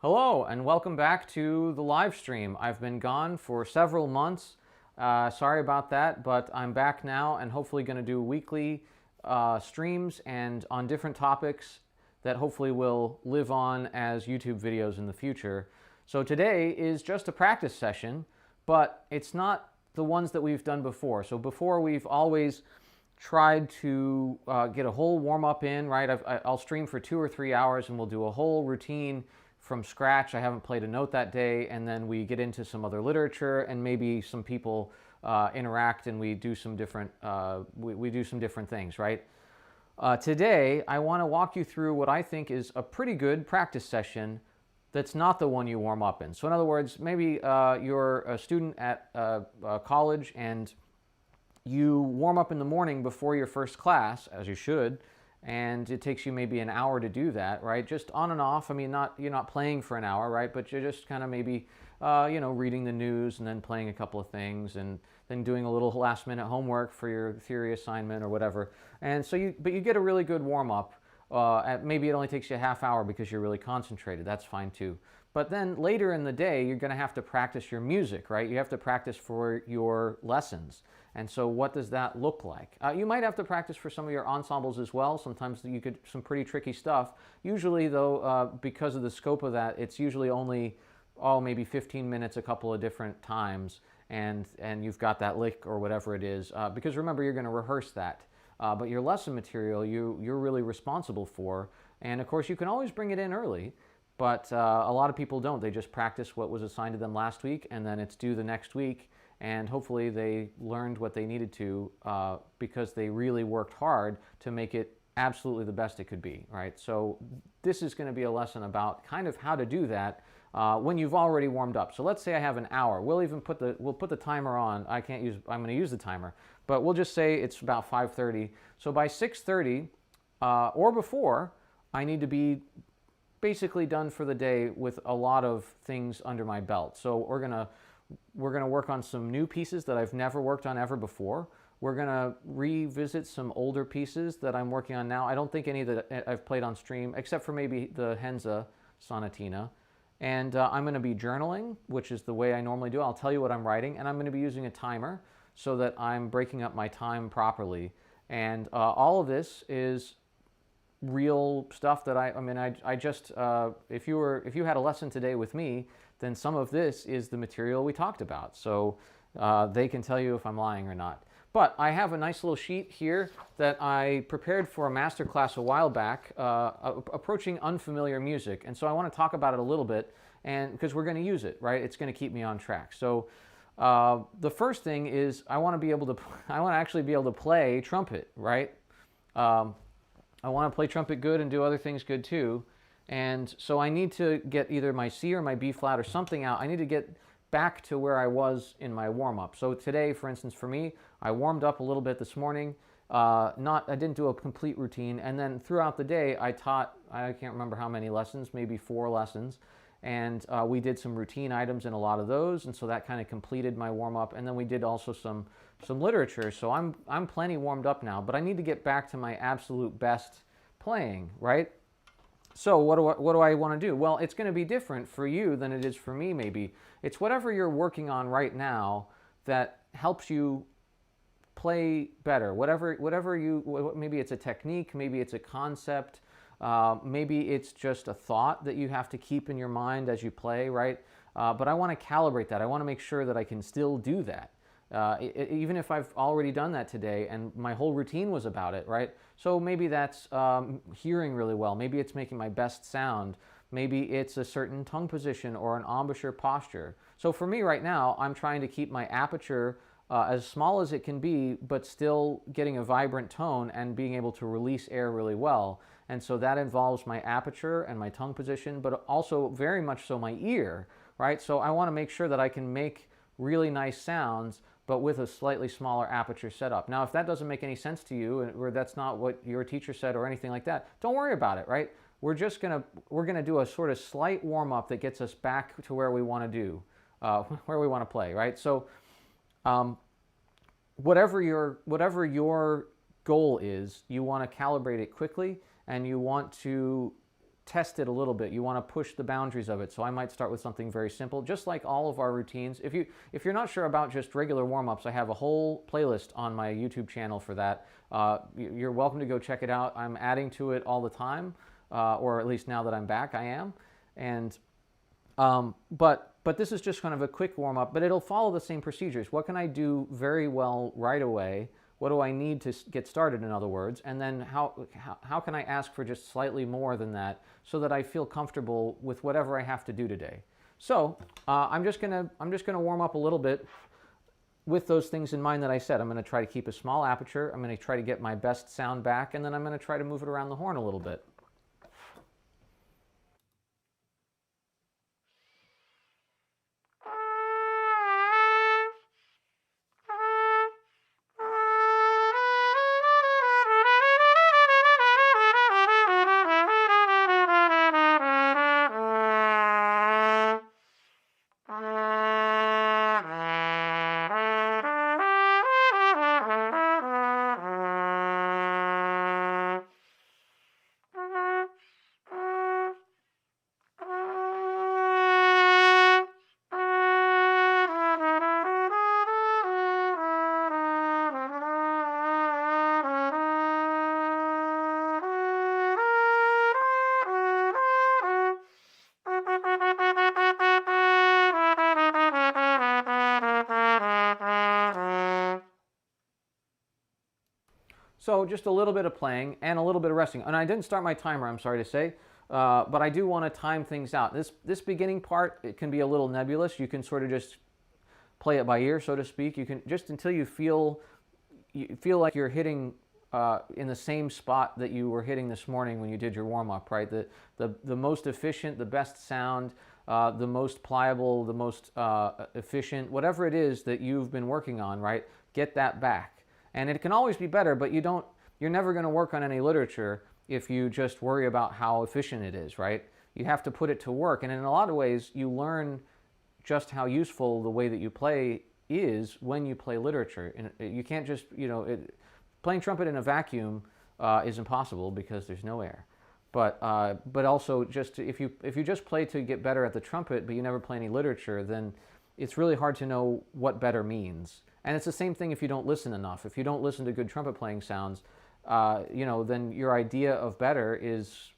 Hello and welcome back to the live stream. I've been gone for several months. Sorry about that, but I'm back now and hopefully going to do weekly streams and on different topics that hopefully will live on as YouTube videos in the future. So today is just a practice session, but it's not the ones that we've done before. So before we've always tried to get a whole warm-up in, right? I'll stream for 2 or 3 hours and we'll do a whole routine from scratch. I haven't played a note that day, and then we get into some other literature and maybe some people interact and we do some different we do some different things, right? Today I want to walk you through what I think is a pretty good practice session that's not the one you warm up in. So in other words, maybe you're a student at college and you warm up in the morning before your first class, as you should, and it takes you maybe an hour to do that, right? Just on and off. I mean, you're not playing for an hour, right? But you're just kind of maybe, reading the news and then playing a couple of things and then doing a little last-minute homework for your theory assignment or whatever. And so but you get a really good warm-up. Maybe it only takes you a half hour because you're really concentrated. That's fine too. But then later in the day, you're going to have to practice your music, right? You have to practice for your lessons. And so what does that look like? You might have to practice for some of your ensembles as well. Sometimes you could some pretty tricky stuff. Usually though, because of the scope of that, it's usually only, maybe 15 minutes a couple of different times, and you've got that lick or whatever it is. Because remember, you're going to rehearse that. But your lesson material, you're really responsible for. And of course, you can always bring it in early. But a lot of people don't. They just practice what was assigned to them last week, and then it's due the next week. And hopefully they learned what they needed to because they really worked hard to make it absolutely the best it could be, right? So this is going to be a lesson about kind of how to do that when you've already warmed up. So let's say I have an hour. We'll put the timer on. I'm going to use the timer, but we'll just say it's about 5:30. So by 6:30 or before, I need to be basically done for the day with a lot of things under my belt. So we're gonna work on some new pieces that I've never worked on ever before. We're gonna revisit some older pieces that I'm working on now. I don't think any that I've played on stream, except for maybe the Henza Sonatina. And I'm gonna be journaling, which is the way I normally do. I'll tell you what I'm writing, and I'm gonna be using a timer so that I'm breaking up my time properly. And all of this is real stuff that I just if you had a lesson today with me, then some of this is the material we talked about. So they can tell you if I'm lying or not. But I have a nice little sheet here that I prepared for a master class a while back, approaching unfamiliar music. And so I want to talk about it a little bit, and because we're going to use it, right? It's going to keep me on track. So the first thing is I want to actually be able to play trumpet, right? I want to play trumpet good and do other things good too. And so I need to get either my C or my B flat or something out. I need to get back to where I was in my warm-up. So today, for instance, for me, I warmed up a little bit this morning. I didn't do a complete routine. And then throughout the day, I taught, I can't remember how many lessons, maybe 4 lessons. And we did some routine items in a lot of those. And so that kind of completed my warm-up. And then we did also some literature. So I'm plenty warmed up now, but I need to get back to my absolute best playing, right? So what do I want to do? Well, it's going to be different for you than it is for me, maybe. It's whatever you're working on right now that helps you play better. Maybe it's a technique, maybe it's a concept, maybe it's just a thought that you have to keep in your mind as you play, right? But I want to calibrate that. I want to make sure that I can still do that. Even if I've already done that today and my whole routine was about it, right? So maybe that's hearing really well. Maybe it's making my best sound. Maybe it's a certain tongue position or an embouchure posture. So for me right now, I'm trying to keep my aperture as small as it can be, but still getting a vibrant tone and being able to release air really well. And so that involves my aperture and my tongue position, but also very much so my ear, right? So I want to make sure that I can make really nice sounds, but with a slightly smaller aperture setup. Now, if that doesn't make any sense to you, or that's not what your teacher said or anything like that, don't worry about it, right? We're gonna do a sort of slight warm up that gets us back to where we want to do, where we want to play, right? So, whatever your goal is, you want to calibrate it quickly, and you want to test it a little bit. You want to push the boundaries of it. So I might start with something very simple, just like all of our routines. If you're not sure about just regular warm-ups, I have a whole playlist on my YouTube channel for that. You're welcome to go check it out. I'm adding to it all the time, or at least now that I'm back, I am. And but this is just kind of a quick warm-up, but it'll follow the same procedures. What can I do very well right away? What do I need to get started, in other words? And then how can I ask for just slightly more than that so that I feel comfortable with whatever I have to do today? So I'm just gonna warm up a little bit with those things in mind that I said. I'm gonna try to keep a small aperture. I'm gonna try to get my best sound back, and then I'm gonna try to move it around the horn a little bit. So just a little bit of playing and a little bit of resting. And I didn't start my timer, I'm sorry to say, but I do want to time things out. This beginning part, it can be a little nebulous. You can sort of just play it by ear, so to speak. You can just until you feel like you're hitting in the same spot that you were hitting this morning when you did your warm-up, right? The most efficient, the best sound, the most pliable, the most efficient, whatever it is that you've been working on, right? Get that back. And it can always be better, but you're never going to work on any literature if you just worry about how efficient it is, right? You have to put it to work. And in a lot of ways, you learn just how useful the way that you play is when you play literature. And you can't just, playing trumpet in a vacuum is impossible because there's no air. But also just if you just play to get better at the trumpet, but you never play any literature, then it's really hard to know what better means. And it's the same thing if you don't listen enough. If you don't listen to good trumpet playing sounds, then your idea of better is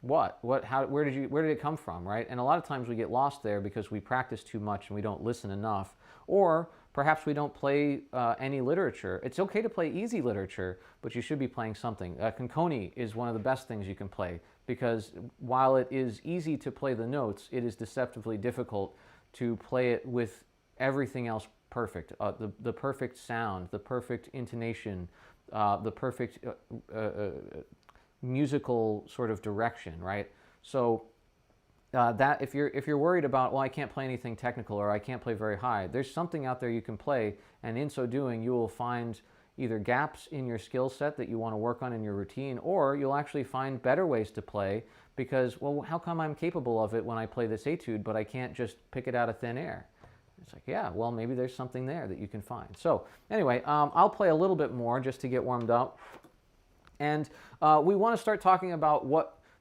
what? Where did it come from, right? And a lot of times we get lost there because we practice too much and we don't listen enough. Or perhaps we don't play any literature. It's okay to play easy literature, but you should be playing something. Conconi is one of the best things you can play because while it is easy to play the notes, it is deceptively difficult to play it with everything else perfect. The perfect sound, the perfect intonation, the perfect musical sort of direction, right? So that if you're worried about, well, I can't play anything technical or I can't play very high, there's something out there you can play, and in so doing, you will find either gaps in your skill set that you want to work on in your routine, or you'll actually find better ways to play because, well, how come I'm capable of it when I play this etude, but I can't just pick it out of thin air? It's like, yeah, well, maybe there's something there that you can find. So anyway, I'll play a little bit more just to get warmed up. And we want to start talking about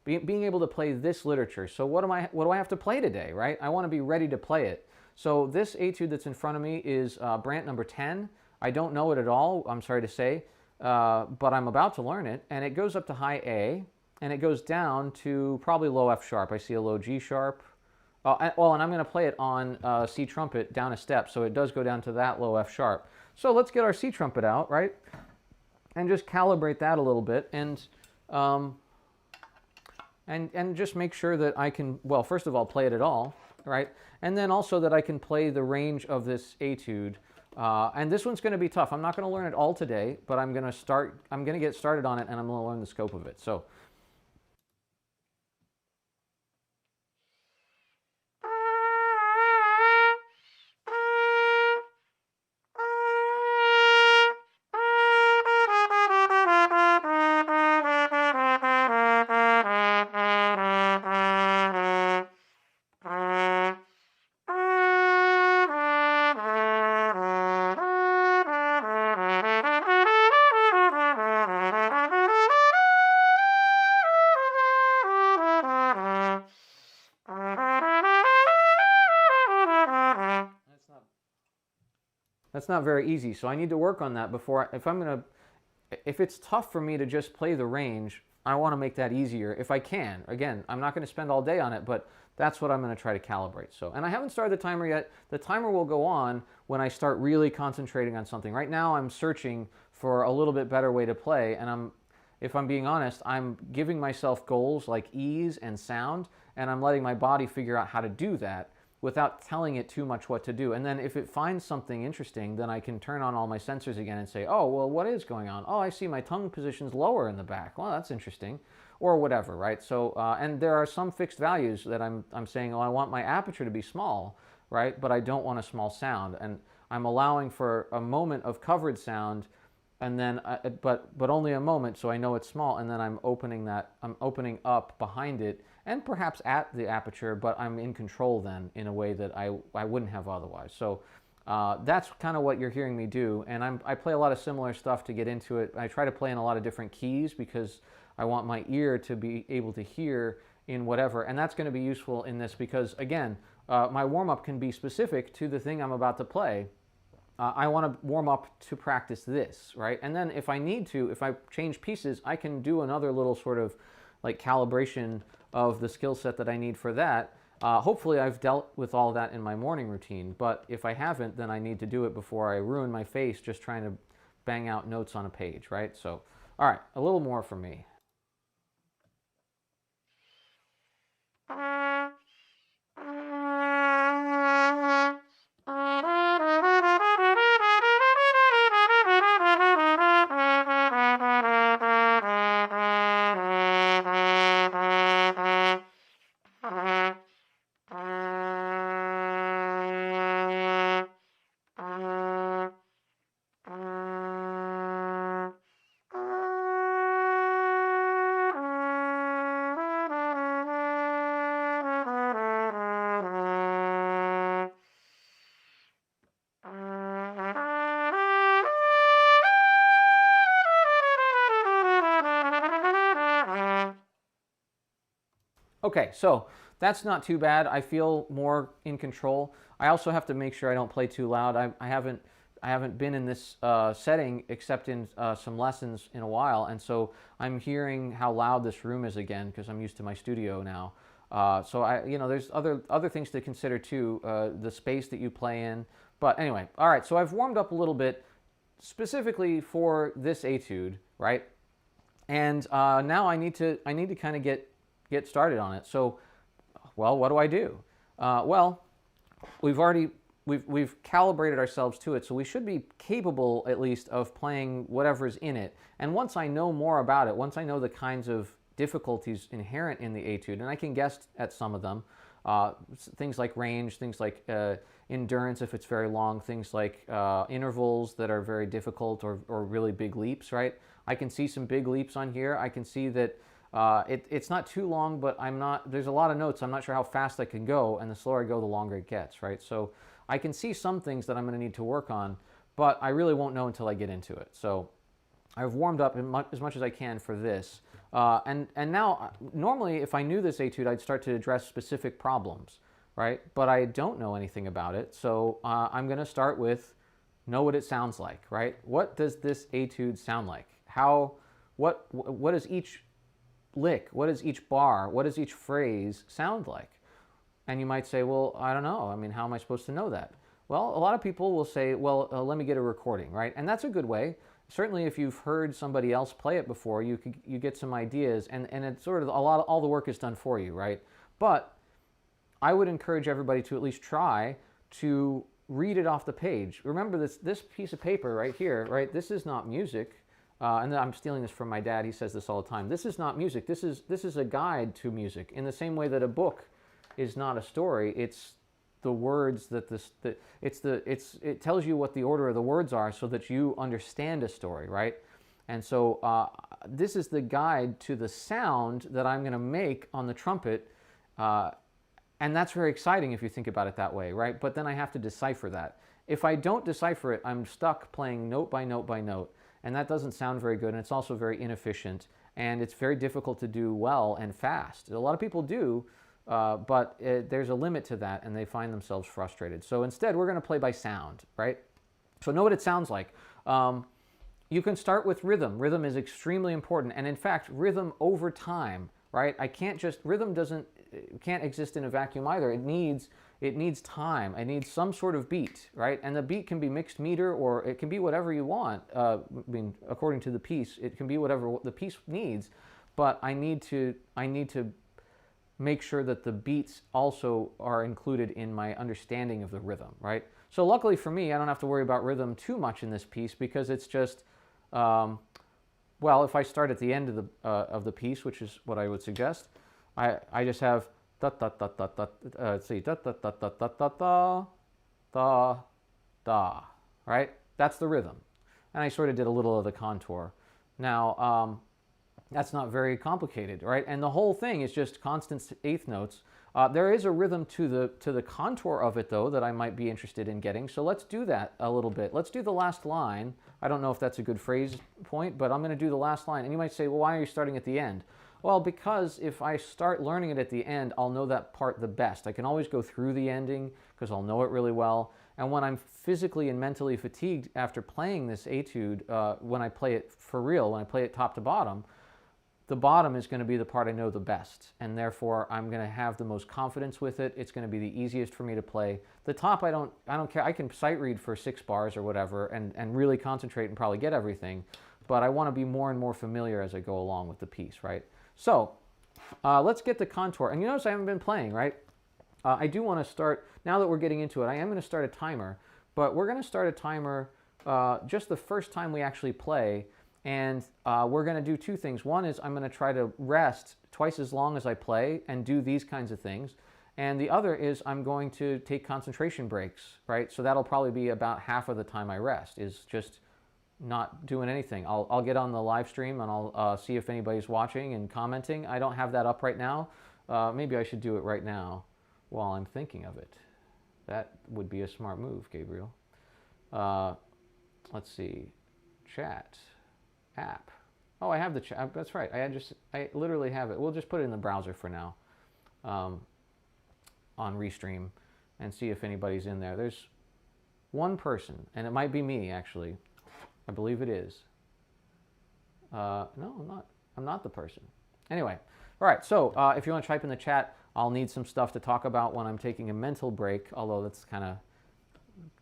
being able to play this literature. So what do I have to play today, right? I want to be ready to play it. So this etude that's in front of me is Brandt number 10. I don't know it at all, I'm sorry to say, but I'm about to learn it. And it goes up to high A, and it goes down to probably low F sharp. I see a low G sharp. And I'm going to play it on C trumpet down a step, so it does go down to that low F sharp. So let's get our C trumpet out, right? And just calibrate that a little bit, and just make sure that I can, well, first of all, play it at all, right? And then also that I can play the range of this etude. And this one's going to be tough. I'm not going to learn it all today, but I'm going to get started on it, and I'm going to learn the scope of it. So. That's not very easy. So I need to work on that before, if it's tough for me to just play the range, I want to make that easier if I can. Again, I'm not going to spend all day on it, but that's what I'm going to try to calibrate. So, and I haven't started the timer yet. The timer will go on when I start really concentrating on something. Right now I'm searching for a little bit better way to play, and if I'm being honest, I'm giving myself goals like ease and sound, and I'm letting my body figure out how to do that without telling it too much what to do. And then if it finds something interesting, then I can turn on all my sensors again and say, oh, well, what is going on? Oh, I see my tongue position's lower in the back. Well, that's interesting. Or whatever, right? So, and there are some fixed values that I'm saying, oh, I want my aperture to be small, right? But I don't want a small sound. And I'm allowing for a moment of covered sound, and then, but only a moment, so I know it's small, and then I'm opening up behind it, and perhaps at the aperture, but I'm in control then in a way that I wouldn't have otherwise. So that's kind of what you're hearing me do, and I play a lot of similar stuff to get into it. I try to play in a lot of different keys because I want my ear to be able to hear in whatever, and that's going to be useful in this because, again, my warm-up can be specific to the thing I'm about to play. I want to warm up to practice this, right? And then if I need to, if I change pieces, I can do another little sort of like calibration of the skill set that I need for that. Hopefully I've dealt with all that in my morning routine, but if I haven't, then I need to do it before I ruin my face just trying to bang out notes on a page, right? So, all right, a little more from me. Okay, so that's not too bad. I feel more in control. I also have to make sure I don't play too loud. I haven't been in this setting except in some lessons in a while, and so I'm hearing how loud this room is again because I'm used to my studio now. So there's other things to consider too, the space that you play in. But anyway, all right. So I've warmed up a little bit specifically for this etude, right? And now I need to kind of get started on it. So, well, what do I do? Well, we've calibrated ourselves to it, so we should be capable at least of playing whatever's in it. And once I know more about it, once I know the kinds of difficulties inherent in the etude, and I can guess at some of them, things like range, things like endurance if it's very long, things like intervals that are very difficult or really big leaps, right? I can see some big leaps on here. I can see that it's not too long, but there's a lot of notes. I'm not sure how fast I can go, and the slower I go, the longer it gets, right? So I can see some things that I'm going to need to work on, but I really won't know until I get into it. So I've warmed up as much as I can for this. And now, normally, if I knew this etude, I'd start to address specific problems, right? But I don't know anything about it, so I'm going to start with know what it sounds like, right? What does this etude sound like? What does each lick, what does each bar, what does each phrase sound like? And you might say, well, I don't know. I mean, how am I supposed to know that? Well, a lot of people will say, well, let me get a recording, right? And that's a good way. Certainly, if you've heard somebody else play it before, you get some ideas, and it's sort of all the work is done for you, right? But I would encourage everybody to at least try to read it off the page. Remember this piece of paper right here, right? This is not music. And then I'm stealing this from my dad. He says this all the time. This is not music. This is a guide to music. In the same way that a book is not a story, it's the words that it tells you what the order of the words are so that you understand a story, right? And so this is the guide to the sound that I'm going to make on the trumpet, and that's very exciting if you think about it that way, right? But then I have to decipher that. If I don't decipher it, I'm stuck playing note by note by note. And that doesn't sound very good, and it's also very inefficient, and it's very difficult to do well and fast. A lot of people do, but there's a limit to that, and they find themselves frustrated. So instead, we're going to play by sound, right? So know what it sounds like. You can start with rhythm. Rhythm is extremely important, and in fact, rhythm over time, right? Rhythm can't exist in a vacuum either. It needs time. It needs some sort of beat, right? And the beat can be mixed meter, or it can be whatever you want. I mean, according to the piece, it can be whatever the piece needs. But I need to make sure that the beats also are included in my understanding of the rhythm, right? So luckily for me, I don't have to worry about rhythm too much in this piece, because it's just, well, if I start at the end of the piece, which is what I would suggest, I just have da da da da da. Let's see, da da da da da da da da da. Right? That's the rhythm, and I sort of did a little of the contour. Now, that's not very complicated, right? And the whole thing is just constant eighth notes. There is a rhythm to the contour of it, though, that I might be interested in getting. So let's do that a little bit. Let's do the last line. I don't know if that's a good phrase point, but I'm going to do the last line. And you might say, well, why are you starting at the end? Well, because if I start learning it at the end, I'll know that part the best. I can always go through the ending because I'll know it really well. And when I'm physically and mentally fatigued after playing this etude, when I play it for real, when I play it top to bottom, the bottom is going to be the part I know the best, and therefore I'm going to have the most confidence with it. It's going to be the easiest for me to play. The top, I don't care. I can sight read for 6 bars or whatever and really concentrate and probably get everything, but I want to be more and more familiar as I go along with the piece, right? So let's get the contour. And you notice I haven't been playing, right? I do want to start, now that we're getting into it, I am going to start a timer, but we're going to start a timer just the first time we actually play. And we're going to do 2 things. One is I'm going to try to rest twice as long as I play and do these kinds of things. And the other is I'm going to take concentration breaks, right? So that'll probably be about half of the time I rest, is just not doing anything. I'll get on the live stream and I'll see if anybody's watching and commenting. I don't have that up right now. Maybe I should do it right now while I'm thinking of it. That would be a smart move, Gabriel. Let's see. Chat. App. Oh, I have the chat. That's right. I literally have it. We'll just put it in the browser for now, on Restream, and see if anybody's in there. There's one person, and it might be me actually. I believe it is. No, I'm not. I'm not the person. Anyway, all right. So if you want to type in the chat, I'll need some stuff to talk about when I'm taking a mental break. Although that's kind of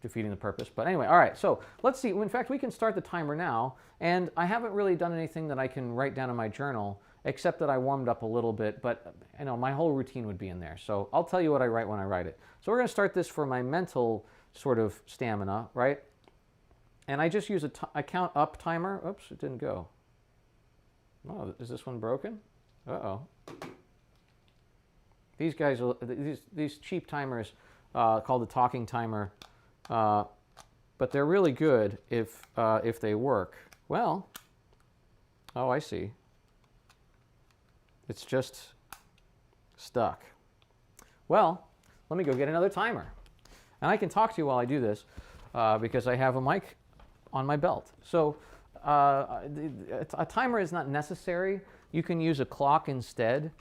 defeating the purpose. But anyway, all right, so let's see. In fact, we can start the timer now, and I haven't really done anything that I can write down in my journal, except that I warmed up a little bit, but you know, my whole routine would be in there. So I'll tell you what I write when I write it. So we're going to start this for my mental sort of stamina, right? And I just use a count up timer. Oops, it didn't go. Oh, is this one broken? Uh-oh. These guys, these cheap timers called the talking timer, but they're really good if they work. Well, oh, I see. It's just stuck. Well, let me go get another timer. And I can talk to you while I do this because I have a mic on my belt. So a timer is not necessary. You can use a clock instead.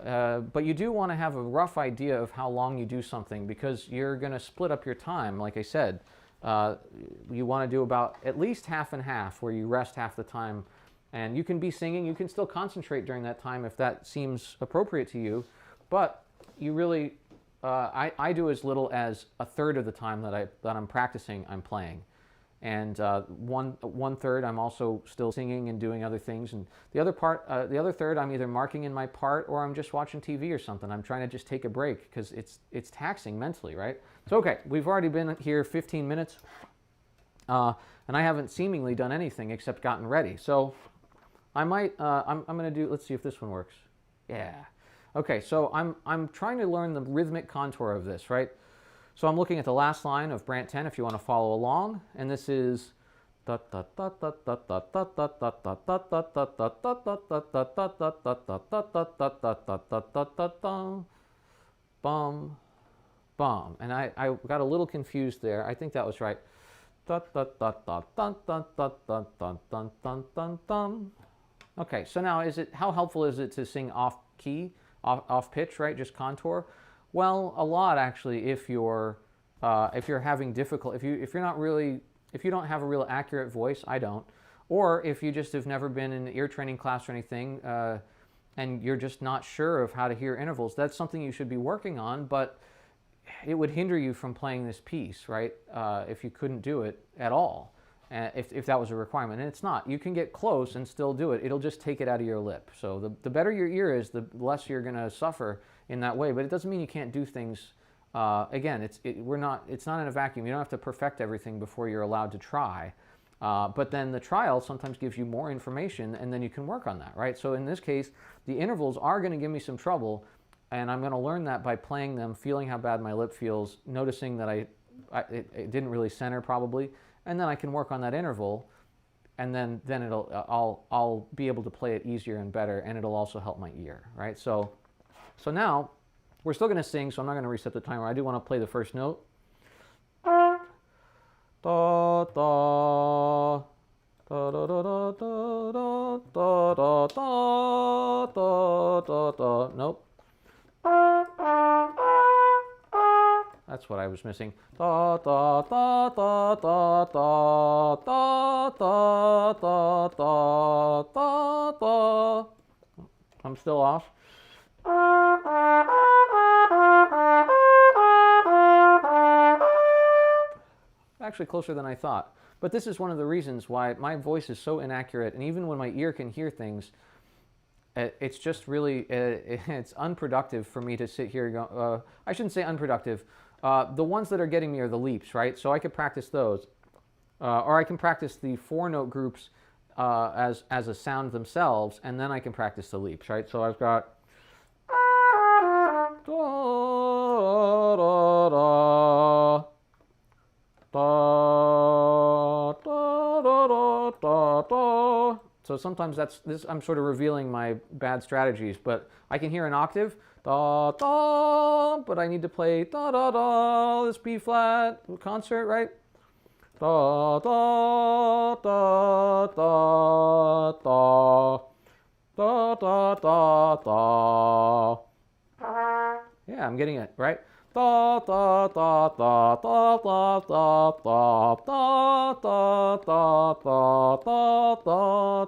But you do want to have a rough idea of how long you do something, because you're going to split up your time. Like I said, you want to do about at least half and half, where you rest half the time. And you can be singing. You can still concentrate during that time if that seems appropriate to you. But you really, I do as little as a third of the time that I'm practicing, I'm playing. And one third, I'm also still singing and doing other things. And the other third, I'm either marking in my part or I'm just watching TV or something. I'm trying to just take a break because it's taxing mentally, right? So okay, we've already been here 15 minutes, and I haven't seemingly done anything except gotten ready. So I might, I'm going to do. Let's see if this one works. Yeah. Okay, so I'm trying to learn the rhythmic contour of this, right? So I'm looking at the last line of Brant 10 if you want to follow along, and this is bum bum, and I got a little confused there. I think that was right. Okay, so now how helpful is it to sing off key, off pitch, right? Just contour. Well, a lot actually. If you're having difficult, if you're not really if you don't have a real accurate voice, I don't, or if you just have never been in an ear training class or anything, and you're just not sure of how to hear intervals, that's something you should be working on, but it would hinder you from playing this piece, right? If you couldn't do it at all, if that was a requirement. And it's not. You can get close and still do it. It'll just take it out of your lip. So the better your ear is, the less you're going to suffer in that way. But it doesn't mean you can't do things. Again, it's not in a vacuum. You don't have to perfect everything before you're allowed to try. But then the trial sometimes gives you more information, and then you can work on that, right? So in this case, the intervals are going to give me some trouble, and I'm going to learn that by playing them, feeling how bad my lip feels, noticing that it didn't really center probably, and then I can work on that interval, and then I'll be able to play it easier and better, and it'll also help my ear, right? So now we're still going to sing, so I'm not going to reset the timer. I do want to play the first note. Da da da da da da da da da da da da da. Nope. That's what I was missing. Da da da da da da da da da da da da. I'm still off. Actually closer than I thought. But this is one of the reasons why my voice is so inaccurate, and even when my ear can hear things, it's just really, it's unproductive for me to sit here and go, I shouldn't say unproductive. The ones that are getting me are the leaps, right? So I could practice those. Or I can practice the 4-note groups as a sound themselves, and then I can practice the leaps, right? So I've got da, da, da, da, da, da, da, da. So sometimes I'm sort of revealing my bad strategies, but I can hear an octave, da, da, but I need to play da, da, da, this B flat concert, right? Da, da, da, da, da, da, da, da, da. Yeah, I'm getting it, right? Da da da da da da da da da da da da da da da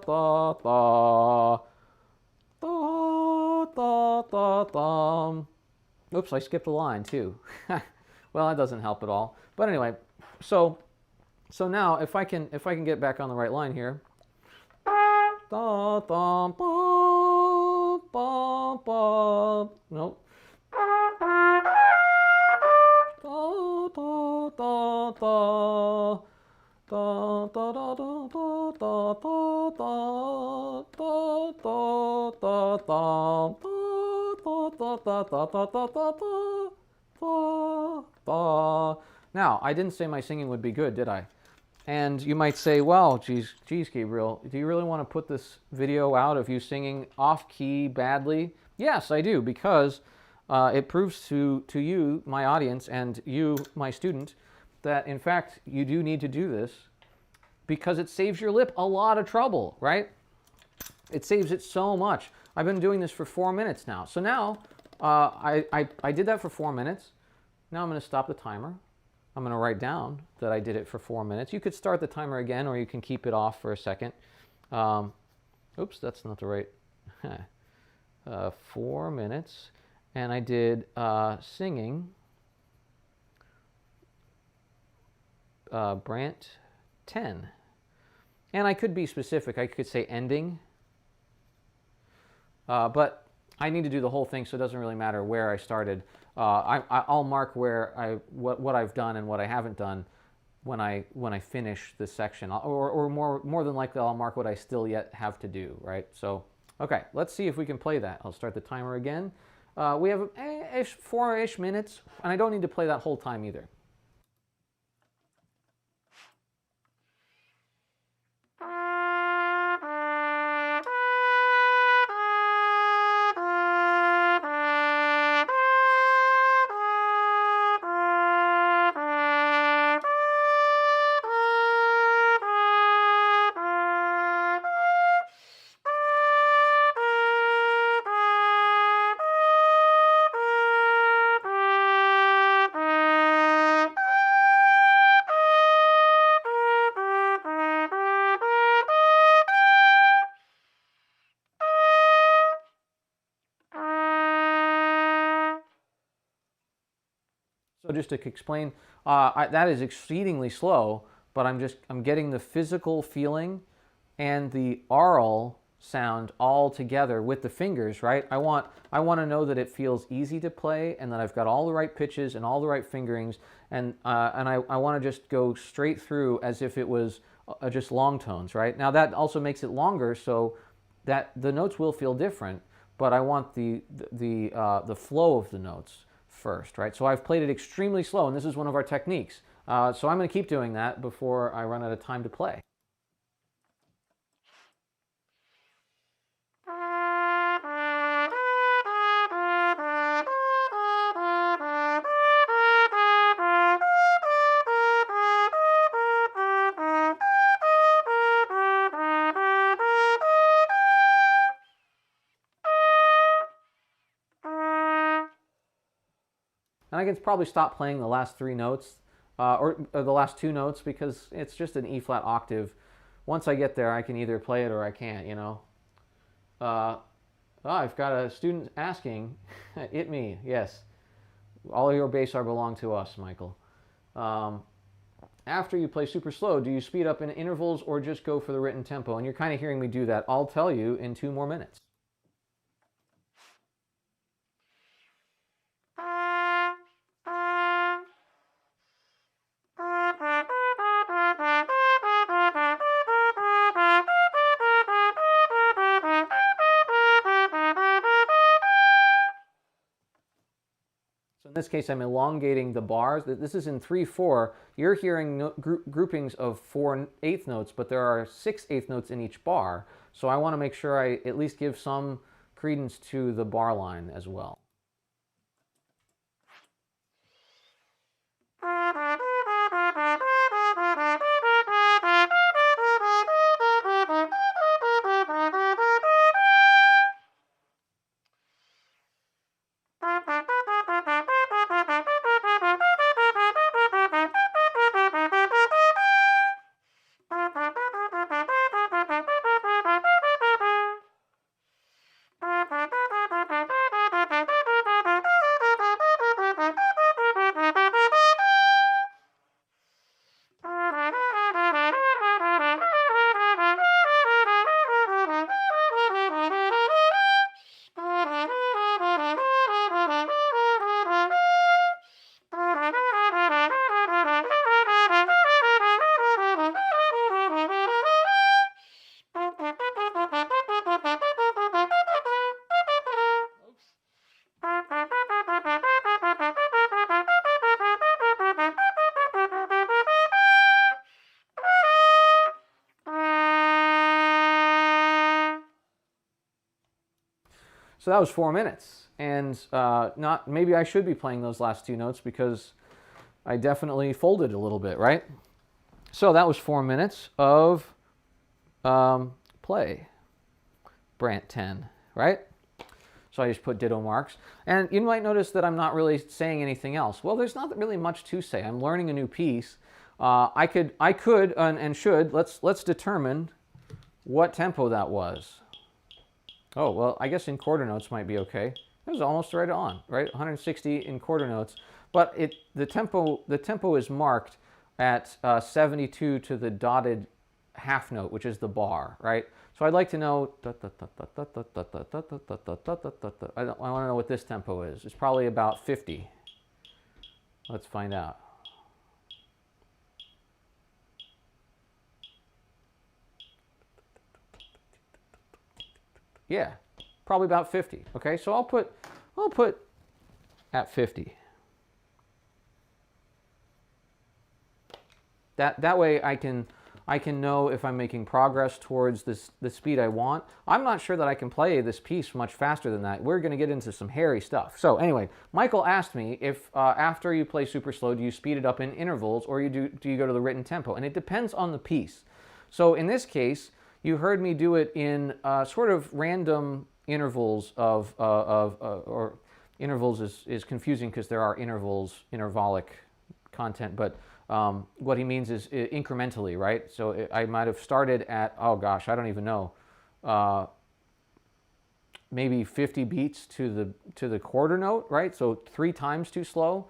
da da da. Oops, I skipped a line too. Well, that doesn't help at all. But anyway, so now if I can get back on the right line here. Da da ba ba ba. Nope. Da da da da da da da da da da da. Now, I didn't say my singing would be good, did I? And you might say, well, geez, Gabriel, do you really want to put this video out of you singing off-key badly? Yes, I do, because it proves to you, my audience, and you, my student, that in fact you do need to do this because it saves your lip a lot of trouble, right? It saves it so much. I've been doing this for 4 minutes now. So now I did that for 4 minutes. Now I'm going to stop the timer. I'm going to write down that I did it for 4 minutes. You could start the timer again, or you can keep it off for a second. Oops, that's not the right. 4 minutes. And I did singing Brant 10. And I could be specific. I could say ending. But I need to do the whole thing, so it doesn't really matter where I started. I'll mark where what I've done and what I haven't done when I finish this section, or more than likely I'll mark what I still yet have to do. Right. So okay, let's see if we can play that. I'll start the timer again. We have 4-ish minutes, and I don't need to play that whole time either. So just to explain, that is exceedingly slow, but I'm getting the physical feeling and the aural sound all together with the fingers, right? I want to know that it feels easy to play and that I've got all the right pitches and all the right fingerings, and I want to just go straight through as if it was just long tones, right? Now that also makes it longer, so that the notes will feel different, but I want the flow of the notes first, right? So I've played it extremely slow, and this is one of our techniques. So I'm going to keep doing that before I run out of time to play. And I can probably stop playing the last three notes, or the last two notes, because it's just an E flat octave. Once I get there, I can either play it or I can't, you know. I've got a student asking, it me, yes. All of your bass are belong to us, Michael. After you play super slow, do you speed up in intervals or just go for the written tempo? And you're kind of hearing me do that. I'll tell you in 2 more minutes. So in this case, I'm elongating the bars. This is in 3/4. You're hearing groupings of 4/8 notes, but there are 6/8 notes in each bar. So I want to make sure I at least give some credence to the bar line as well. So that was 4 minutes, and maybe I should be playing those last two notes because I definitely folded a little bit, right? So that was 4 minutes of play, Brant 10, right? So I just put ditto marks, and you might notice that I'm not really saying anything else. Well, there's not really much to say. I'm learning a new piece. I could and should. Let's determine what tempo that was. Oh, well, I guess in quarter notes might be okay. It was almost right on, right? 160 in quarter notes. But the tempo is marked at 72 to the dotted half note, which is the bar, right? So I'd like to know, I want to know what this tempo is. It's probably about 50. Let's find out. Yeah, probably about 50. Okay, so I'll put at 50. That way I can know if I'm making progress towards the speed I want. I'm not sure that I can play this piece much faster than that. We're going to get into some hairy stuff. So anyway, Michael asked me if after you play super slow, do you speed it up in intervals or do you go to the written tempo? And it depends on the piece. So in this case, you heard me do it in sort of random intervals or intervals is confusing because there are intervallic content, but what he means is incrementally, right? So I might have started at, oh gosh, I don't even know, maybe 50 beats to the quarter note, right? So 3 times too slow.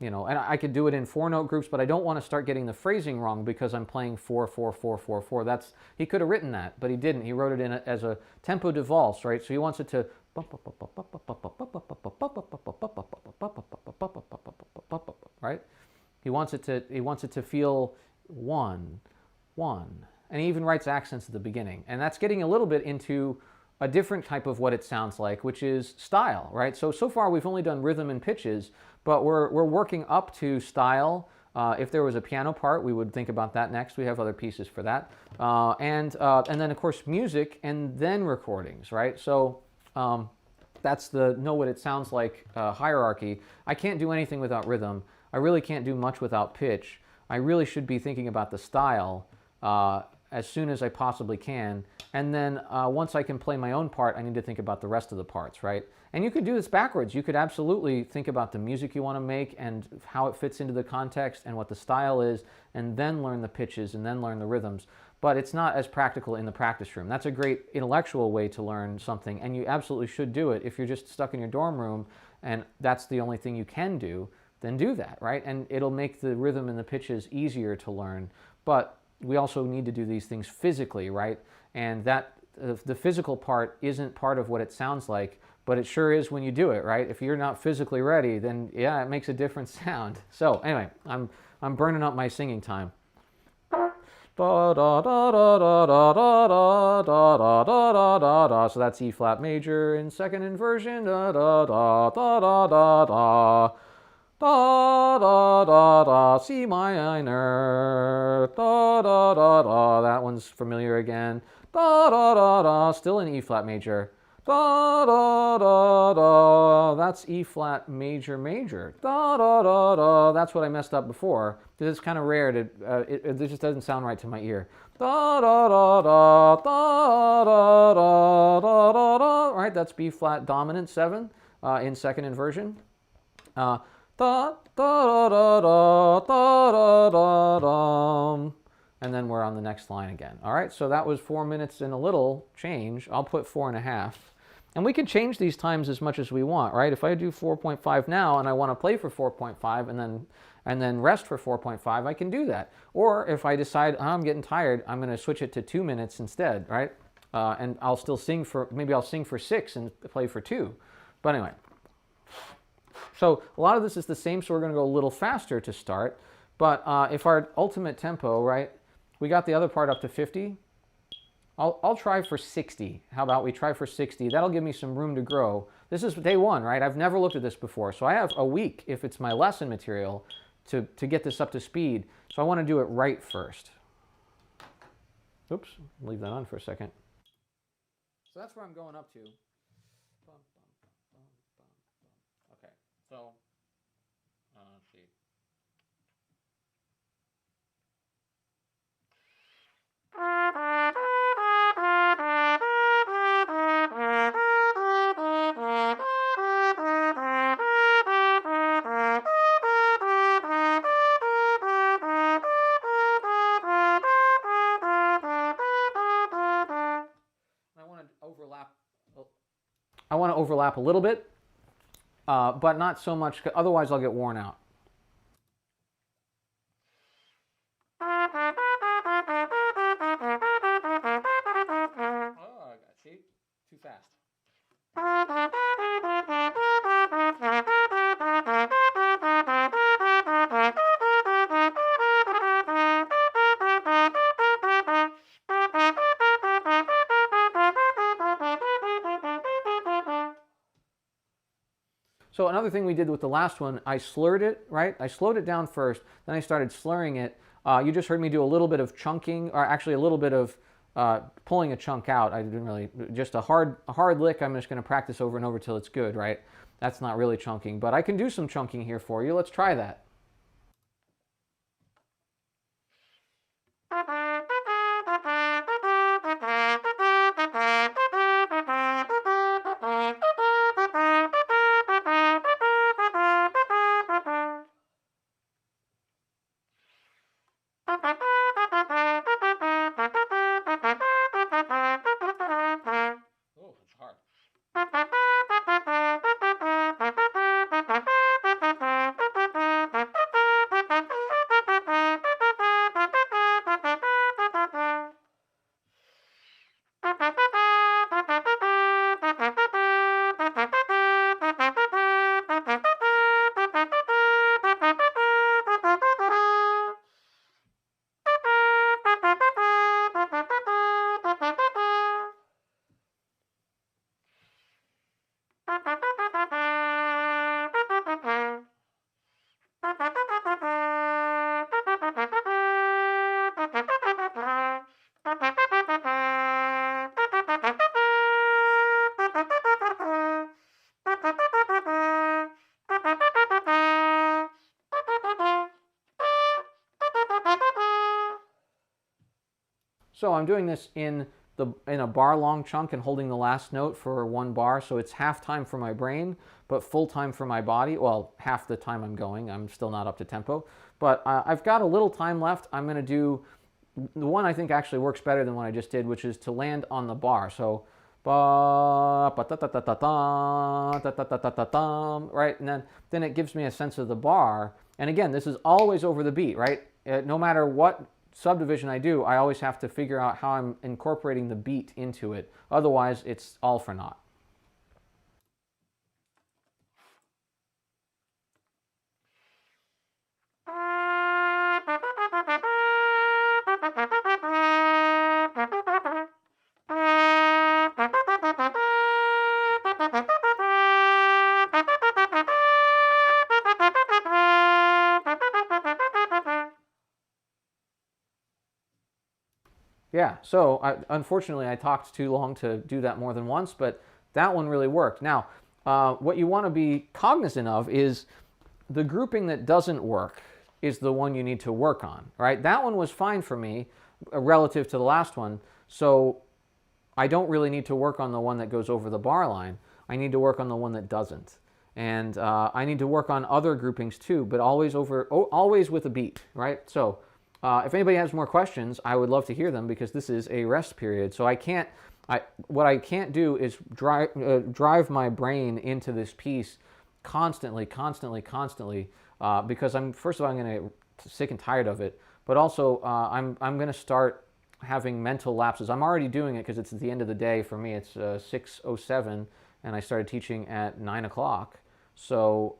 you know, and I could do it in 4-note groups, but I don't want to start getting the phrasing wrong because I'm playing 4-4-4-4-4. That's, he could have written that, but he didn't. He wrote it in as a tempo de valse, right? So he wants it to, right? He wants it to feel one, one. And he even writes accents at the beginning. And that's getting a little bit into a different type of what it sounds like, which is style, right? So far we've only done rhythm and pitches, but we're working up to style. If there was a piano part, we would think about that next. We have other pieces for that. And then, of course, music and then recordings, right? So that's the know what it sounds like hierarchy. I can't do anything without rhythm. I really can't do much without pitch. I really should be thinking about the style as soon as I possibly can. And then once I can play my own part, I need to think about the rest of the parts, right? And you could do this backwards. You could absolutely think about the music you want to make and how it fits into the context and what the style is, and then learn the pitches and then learn the rhythms. But it's not as practical in the practice room. That's a great intellectual way to learn something, and you absolutely should do it. If you're just stuck in your dorm room and that's the only thing you can do, then do that, right? And it'll make the rhythm and the pitches easier to learn. But we also need to do these things physically, right? And that the physical part isn't part of what it sounds like, but it sure is when you do it, right? If you're not physically ready, then yeah, it makes a different sound. So anyway, I'm burning up my singing time. Da da da da da da da da da da da da da. So that's E flat major in second inversion. Da da da da da da da. Da da da da. C minor. Da da da da. That one's familiar again. Da da da da. Still in E flat major. Da da da da. That's E flat major major. Da da da da. That's what I messed up before. It's kind of rare to. It just doesn't sound right to my ear. Da da da da da da da da da da. Right. That's B flat dominant 7 in second inversion. Da da da da da da da da. And then we're on the next line again. All right. So that was 4 minutes and a little change. I'll put 4.5. And we can change these times as much as we want, right? If I do 4.5 now and I want to play for 4.5 and then rest for 4.5, I can do that. Or if I decide I'm getting tired, I'm going to switch it to 2 minutes instead, right? And I'll still sing for, maybe I'll sing for 6 and play for 2. But anyway, so a lot of this is the same, so we're going to go a little faster to start. But if our ultimate tempo, right, we got the other part up to 50. I'll try for 60. How about we try for 60? That'll give me some room to grow. This is day 1, right? I've never looked at this before. So I have a week, if it's my lesson material, to get this up to speed. So I want to do it right first. Oops, leave that on for a second. So that's where I'm going up to. Okay, so let's see. I want to overlap a little bit, but not so much, otherwise I'll get worn out. Oh, see? Too fast. So another thing we did with the last one, I slurred it, right? I slowed it down first, then I started slurring it. You just heard me do a little bit of chunking, or actually a little bit of pulling a chunk out. I didn't really, just a hard lick. I'm just going to practice over and over till it's good, right? That's not really chunking, but I can do some chunking here for you. Let's try that. So I'm doing this in a bar long chunk and holding the last note for 1 bar. So it's half time for my brain, but full time for my body. Well, half the time I'm going. I'm still not up to tempo. But I've got a little time left. I'm going to do the one I think actually works better than what I just did, which is to land on the bar. So ba ba ta ta ta ta ta ta ta ta ta ta, right? And then it gives me a sense of the bar. And again, this is always over the beat, right? No matter what subdivision I do, I always have to figure out how I'm incorporating the beat into it. Otherwise, it's all for naught. Yeah, so unfortunately I talked too long to do that more than once, but that one really worked. Now, what you want to be cognizant of is the grouping that doesn't work is the one you need to work on, right? That one was fine for me relative to the last one, so I don't really need to work on the one that goes over the bar line. I need to work on the one that doesn't. And I need to work on other groupings too, but always with a beat, right? So if anybody has more questions, I would love to hear them because this is a rest period. So what I can't do is drive my brain into this piece constantly, because first of all, I'm going to get sick and tired of it, but also I'm going to start having mental lapses. I'm already doing it because it's at the end of the day for me. It's 6:07, and I started teaching at 9 o'clock. So,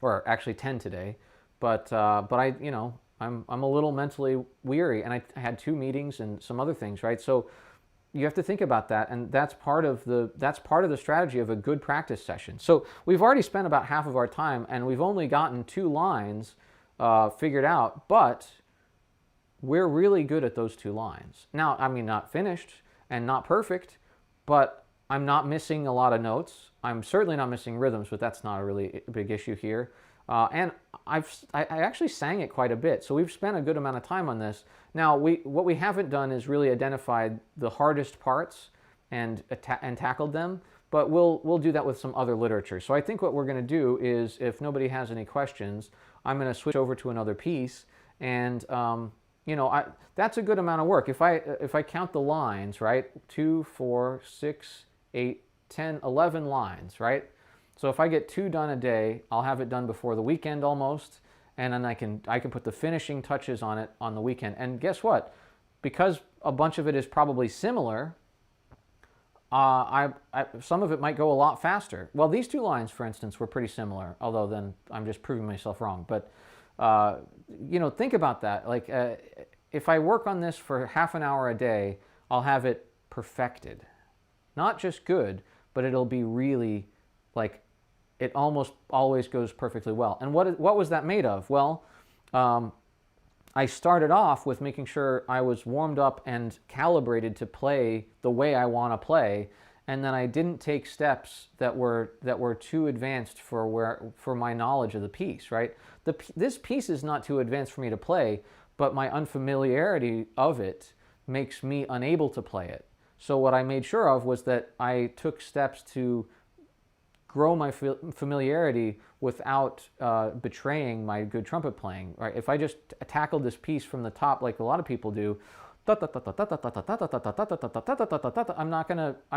or actually 10 today, but I, I'm a little mentally weary, and I had 2 meetings and some other things, right? So you have to think about that, and that's part of the strategy of a good practice session. So we've already spent about half of our time, and we've only gotten 2 lines figured out, but we're really good at those 2 lines. Now, I mean, not finished and not perfect, but I'm not missing a lot of notes. I'm certainly not missing rhythms, but that's not a really big issue here. And I actually sang it quite a bit, so we've spent a good amount of time on this. Now, what we haven't done is really identified the hardest parts and tackled them, but we'll do that with some other literature. So I think what we're going to do is, if nobody has any questions, I'm going to switch over to another piece, and that's a good amount of work. If I count the lines, right, 2, 4, 6, 8, 10, 11 lines, right? So if I get 2 done a day, I'll have it done before the weekend almost, and then I can put the finishing touches on it on the weekend. And guess what? Because a bunch of it is probably similar, some of it might go a lot faster. Well, these 2 lines, for instance, were pretty similar, although then I'm just proving myself wrong. But think about that. Like, if I work on this for half an hour a day, I'll have it perfected. Not just good, but it'll be really, like, it almost always goes perfectly well. And what was that made of? Well, I started off with making sure I was warmed up and calibrated to play the way I want to play, and then I didn't take steps that were too advanced for my knowledge of the piece. Right? This piece is not too advanced for me to play, but my unfamiliarity of it makes me unable to play it. So what I made sure of was that I took steps to grow my familiarity without betraying my good trumpet playing. Right? If I just tackled this piece from the top like a lot of people do, I'm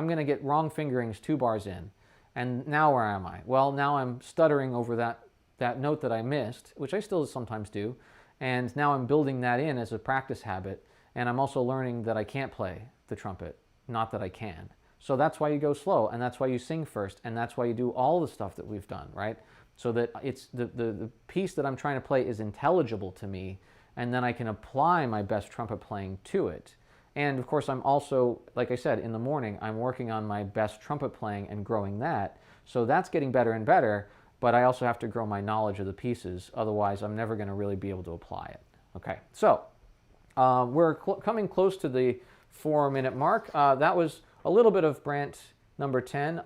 gonna get wrong fingerings 2 bars in. And now where am I? Well, now I'm stuttering over that note that I missed, which I still sometimes do, and now I'm building that in as a practice habit, and I'm also learning that I can't play the trumpet, not that I can. So that's why you go slow, and that's why you sing first, and that's why you do all the stuff that we've done, right? So that it's the piece that I'm trying to play is intelligible to me, and then I can apply my best trumpet playing to it. And of course, I'm also, like I said, in the morning, I'm working on my best trumpet playing and growing that. So that's getting better and better, but I also have to grow my knowledge of the pieces. Otherwise, I'm never going to really be able to apply it. Okay, so we're coming close to the 4-minute mark. That was a little bit of Brandt number 10.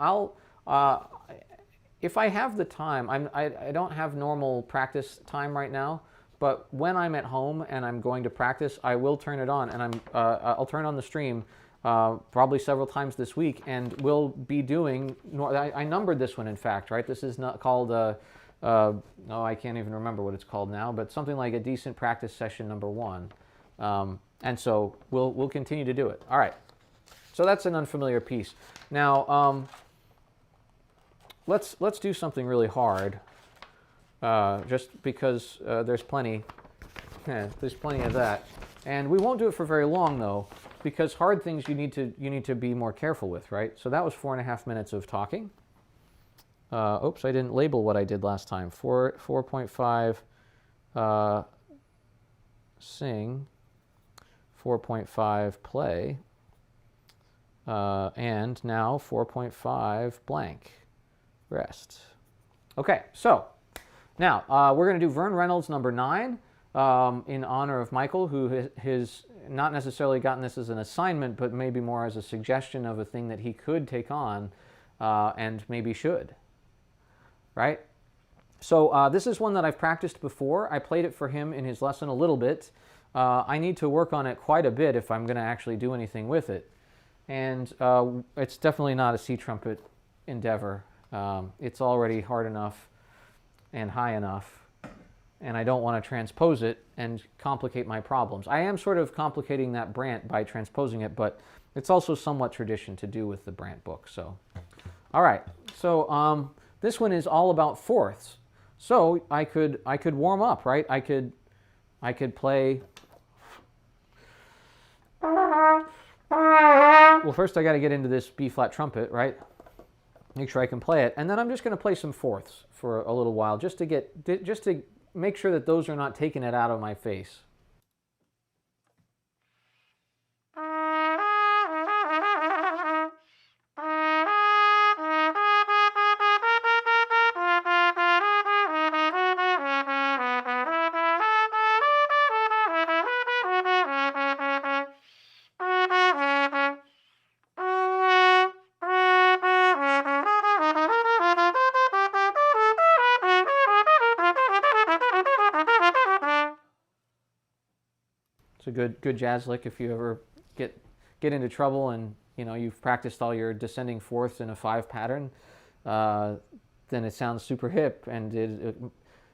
If I have the time, I don't have normal practice time right now, but when I'm at home and I'm going to practice, I will turn it on, and I'll turn on the stream probably several times this week, and we'll be doing. I numbered this one, in fact, right? This is not called. Oh, I can't even remember what it's called now, but something like a decent practice session number 1, and so we'll continue to do it. All right. So that's an unfamiliar piece. Now let's do something really hard. Just because there's plenty of that, and we won't do it for very long though, because hard things you need to be more careful with, right? So that was 4.5 minutes of talking. Oops, I didn't label what I did last time. 4.5 sing, 4.5 play, and now 4.5 blank rest. Okay, so. Now, we're going to do Vern Reynolds number 9 in honor of Michael, who has not necessarily gotten this as an assignment, but maybe more as a suggestion of a thing that he could take on and maybe should, right? So this is one that I've practiced before. I played it for him in his lesson a little bit. I need to work on it quite a bit if I'm going to actually do anything with it. And it's definitely not a C trumpet endeavor. It's already hard enough and high enough, and I don't want to transpose it and complicate my problems. I am sort of complicating that Brandt by transposing it, but it's also somewhat tradition to do with the Brandt book. So, all right. So this one is all about fourths. So I could warm up, right? I could play. Well, first I got to get into this B flat trumpet, right? Make sure I can play it, and then I'm just going to play some fourths for a little while, just to make sure that those are not taking it out of my face. A good jazz lick if you ever get into trouble and you've practiced all your descending fourths in a 5 pattern, then it sounds super hip, and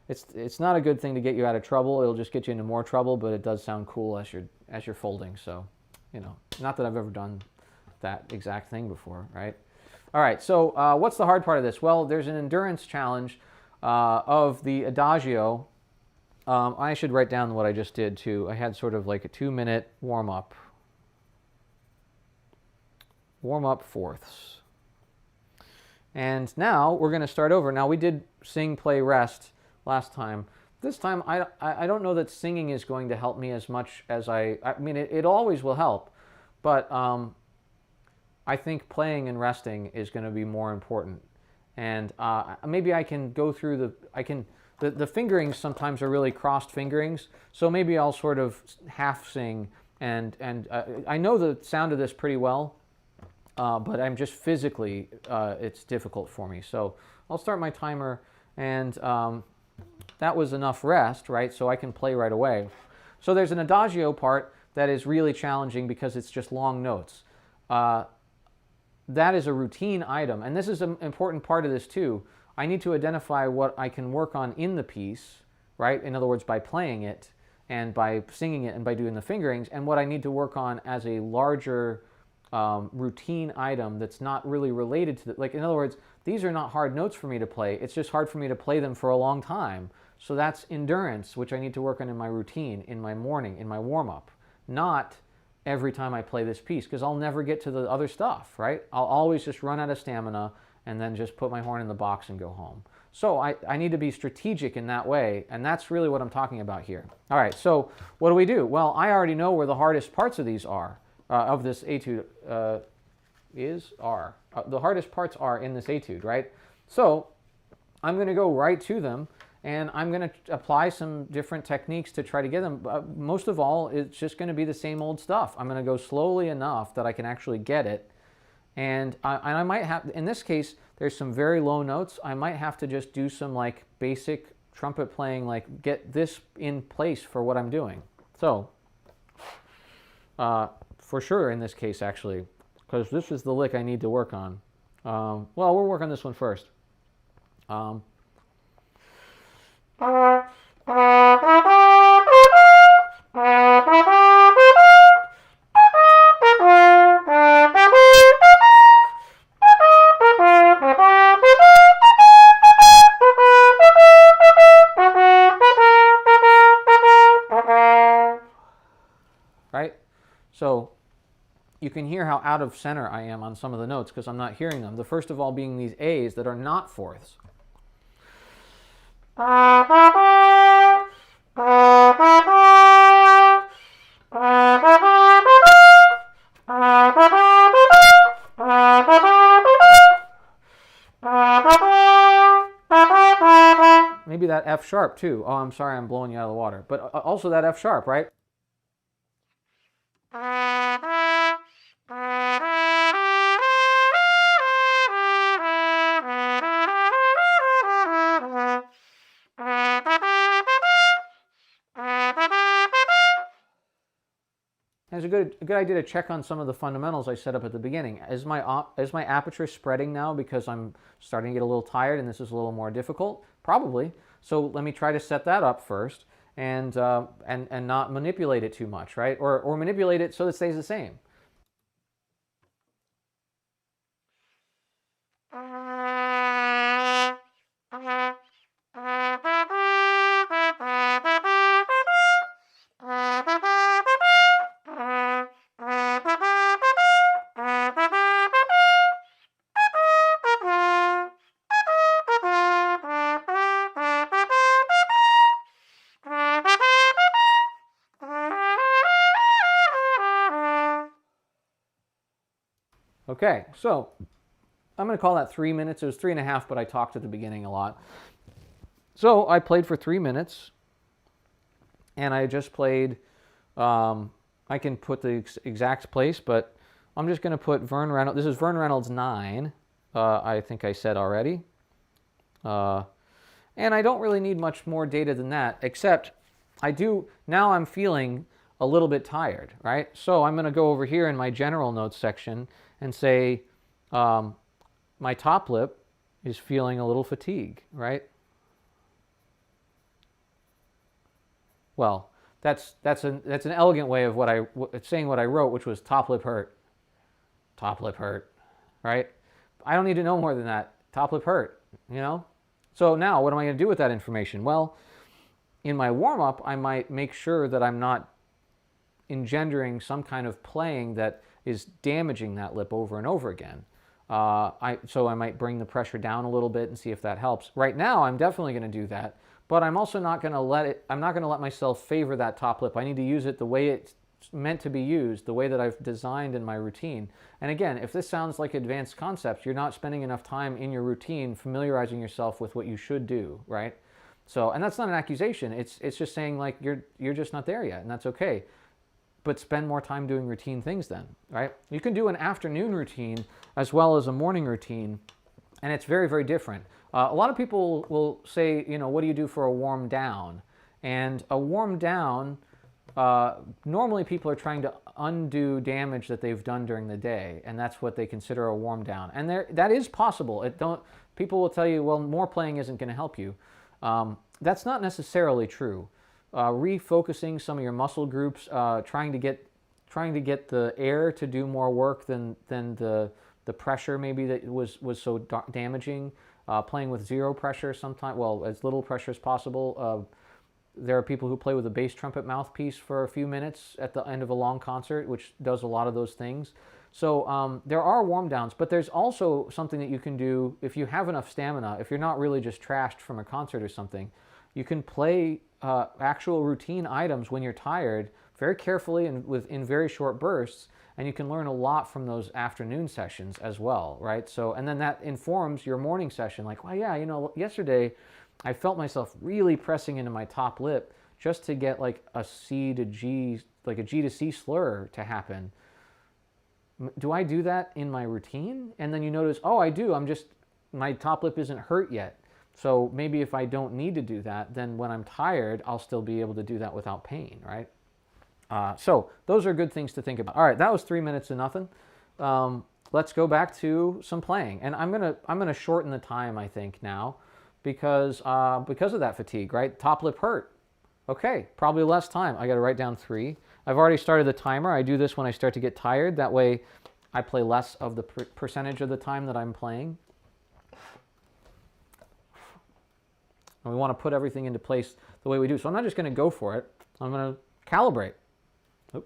it's not a good thing to get you out of trouble. It'll just get you into more trouble, but it does sound cool as you're folding. So not that I've ever done that exact thing before, right? All right, so what's the hard part of this? Well, there's an endurance challenge of the Adagio. I should write down what I just did too. I had sort of like a 2-minute warm-up fourths. And now we're going to start over. Now we did sing, play, rest last time. This time I don't know that singing is going to help me as much as I mean, it always will help, but I think playing and resting is going to be more important. And maybe I can go through the fingerings sometimes are really crossed fingerings, so maybe I'll sort of half sing, and I know the sound of this pretty well, but I'm just physically, it's difficult for me. So I'll start my timer, and that was enough rest, right? So I can play right away. So there's an Adagio part that is really challenging because it's just long notes. That is a routine item, and this is an important part of this too. I need to identify what I can work on in the piece, right? In other words, by playing it and by singing it and by doing the fingerings, and what I need to work on as a larger routine item that's not really related to like, in other words, these are not hard notes for me to play. It's just hard for me to play them for a long time. So that's endurance, which I need to work on in my routine, in my morning, in my warm-up, not every time I play this piece, because I'll never get to the other stuff, right? I'll always just run out of stamina and then just put my horn in the box and go home. So I need to be strategic in that way, and that's really what I'm talking about here. All right, so what do we do? Well, I already know where the hardest parts of these are, of this etude the hardest parts are in this etude, right? So I'm going to go right to them, and I'm going to apply some different techniques to try to get them. Most of all, it's just going to be the same old stuff. I'm going to go slowly enough that I can actually get it. And I might have, in this case, there's some very low notes. I might have to just do some like basic trumpet playing, like get this in place for what I'm doing. So for sure in this case, actually, because this is the lick I need to work on. Well, we'll work on this one first. Right? So you can hear how out of center I am on some of the notes because I'm not hearing them. The first of all being these A's that are not fourths. Maybe that F sharp too. Oh, I'm sorry, I'm blowing you out of the water. But also that F sharp, right? It's a good idea to check on some of the fundamentals I set up at the beginning. Is my aperture spreading now because I'm starting to get a little tired and this is a little more difficult? Probably. So let me try to set that up first and not manipulate it too much, right? Or manipulate it so it stays the same. Okay, so I'm going to call that 3 minutes. It was 3.5, but I talked at the beginning a lot. So I played for 3 minutes, and I just played, I can put the exact place, but I'm just going to put Vern Reynolds. This is Vern Reynolds 9, I think I said already. And I don't really need much more data than that, except now I'm feeling a little bit tired, right? So I'm going to go over here in my general notes section and say my top lip is feeling a little fatigue, right? Well, that's an elegant way of saying what I wrote, which was top lip hurt, right? I don't need to know more than that. Top lip hurt, you know? So now what am I going to do with that information? Well, in my warm-up, I might make sure that I'm not engendering some kind of playing that is damaging that lip over and over again. So I might bring the pressure down a little bit and see if that helps. Right now, I'm definitely going to do that, but I'm also not going to let myself favor that top lip. I need to use it the way it's meant to be used, the way that I've designed in my routine. And again, if this sounds like advanced concepts, you're not spending enough time in your routine familiarizing yourself with what you should do, right? So, and that's not an accusation. It's just saying like you're just not there yet, and that's okay. But spend more time doing routine things then, right? You can do an afternoon routine as well as a morning routine, and it's very, very different. A lot of people will say, you know, what do you do for a warm down? And a warm down, normally people are trying to undo damage that they've done during the day, and that's what they consider a warm down. And that is possible. People will tell you, well, more playing isn't going to help you. That's not necessarily true. Refocusing some of your muscle groups, trying to get the air to do more work than the pressure maybe that was so damaging. Playing with zero pressure sometimes, well, as little pressure as possible. There are people who play with a bass trumpet mouthpiece for a few minutes at the end of a long concert, which does a lot of those things. So there are warm downs, but there's also something that you can do if you have enough stamina. If you're not really just trashed from a concert or something, you can play actual routine items when you're tired very carefully and in very short bursts, and you can learn a lot from those afternoon sessions as well, right? So, and then that informs your morning session. Like, well, yeah, you know, yesterday I felt myself really pressing into my top lip just to get like a C to G, like a G to C slur to happen. Do I do that in my routine? And then you notice, oh, I do. My top lip isn't hurt yet. So maybe if I don't need to do that, then when I'm tired, I'll still be able to do that without pain, right? So those are good things to think about. All right, that was 3 minutes to nothing. Let's go back to some playing, and I'm gonna shorten the time, I think, now, because of that fatigue, right? Top lip hurt. Okay, probably less time. I got to write down 3. I've already started the timer. I do this when I start to get tired. That way, I play less of the percentage of the time that I'm playing. And we want to put everything into place the way we do. So I'm not just going to go for it. I'm going to calibrate. Oop.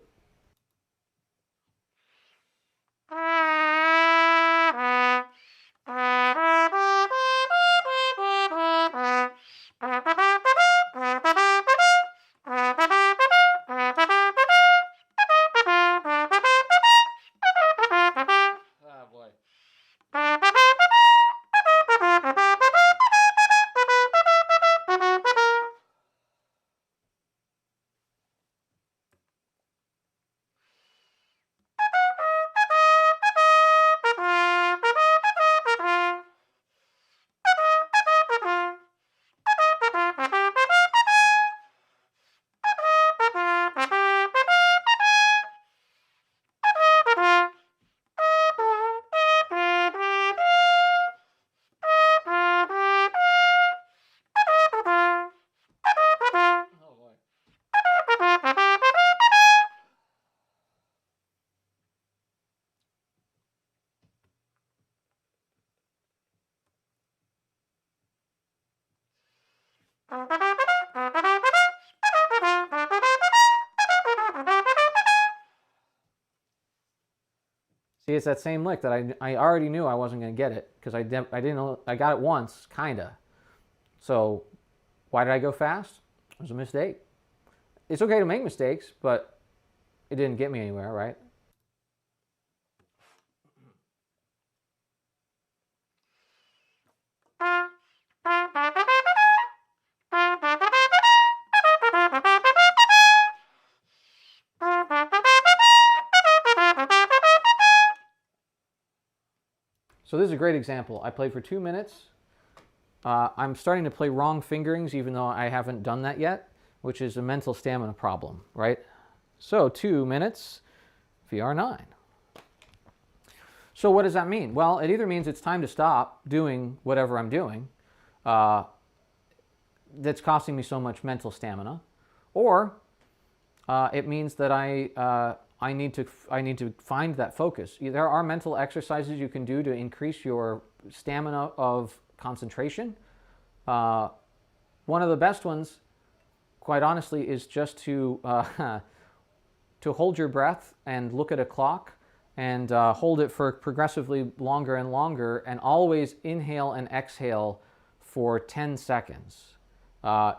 See, it's that same lick that I already knew I wasn't going to get it because I didn't know, I got it once, kinda. So why did I go fast? It was a mistake. It's okay to make mistakes, but it didn't get me anywhere, right? So this is a great example. I played for 2 minutes. I'm starting to play wrong fingerings even though I haven't done that yet, which is a mental stamina problem, right? So 2 minutes, VR9. So what does that mean? Well, it either means it's time to stop doing whatever I'm doing that's costing me so much mental stamina, or it means that I need to find that focus. There are mental exercises you can do to increase your stamina of concentration. One of the best ones, quite honestly, is just to to hold your breath and look at a clock and hold it for progressively longer and longer, and always inhale and exhale for 10 seconds.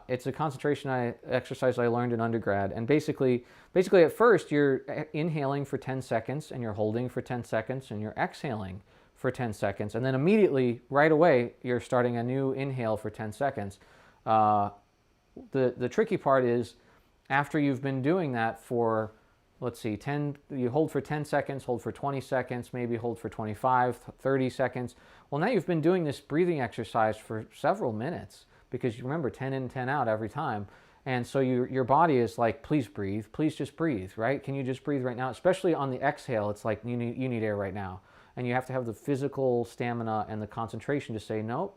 It's a concentration exercise I learned in undergrad, and basically at first you're inhaling for 10 seconds and you're holding for 10 seconds and you're exhaling for 10 seconds, and then immediately right away you're starting a new inhale for 10 seconds. The tricky part is after you've been doing that for, let's see, you hold for 10 seconds, hold for 20 seconds, maybe hold for 25, 30 seconds. Well, now you've been doing this breathing exercise for several minutes, because you remember 10 in, 10 out every time. And so your body is like, please breathe, please just breathe, right? Can you just breathe right now? Especially on the exhale, it's like you need air right now. And you have to have the physical stamina and the concentration to say, no,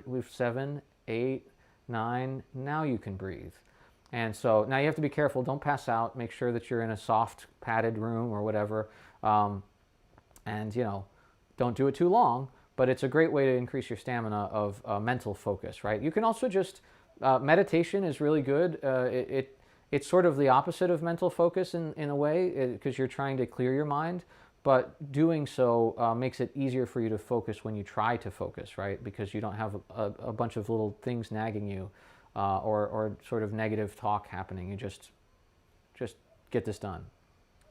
we've 7, 8, 9, now you can breathe. And so now you have to be careful, don't pass out, make sure that you're in a soft padded room or whatever. And don't do it too long. But it's a great way to increase your stamina of mental focus, right? You can also just, meditation is really good. It's sort of the opposite of mental focus in a way, because you're trying to clear your mind, but doing so makes it easier for you to focus when you try to focus, right? Because you don't have a bunch of little things nagging you or sort of negative talk happening. You just get this done.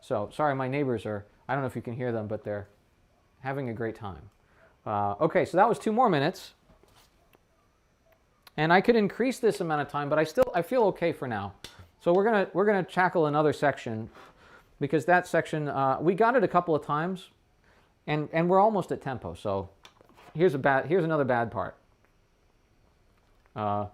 So, sorry, my neighbors I don't know if you can hear them, but they're having a great time. Okay, so that was 2 more minutes, and I could increase this amount of time, but I feel okay for now. So we're gonna tackle another section, because that section we got it a couple of times, and we're almost at tempo. So here's another bad part. Sorry.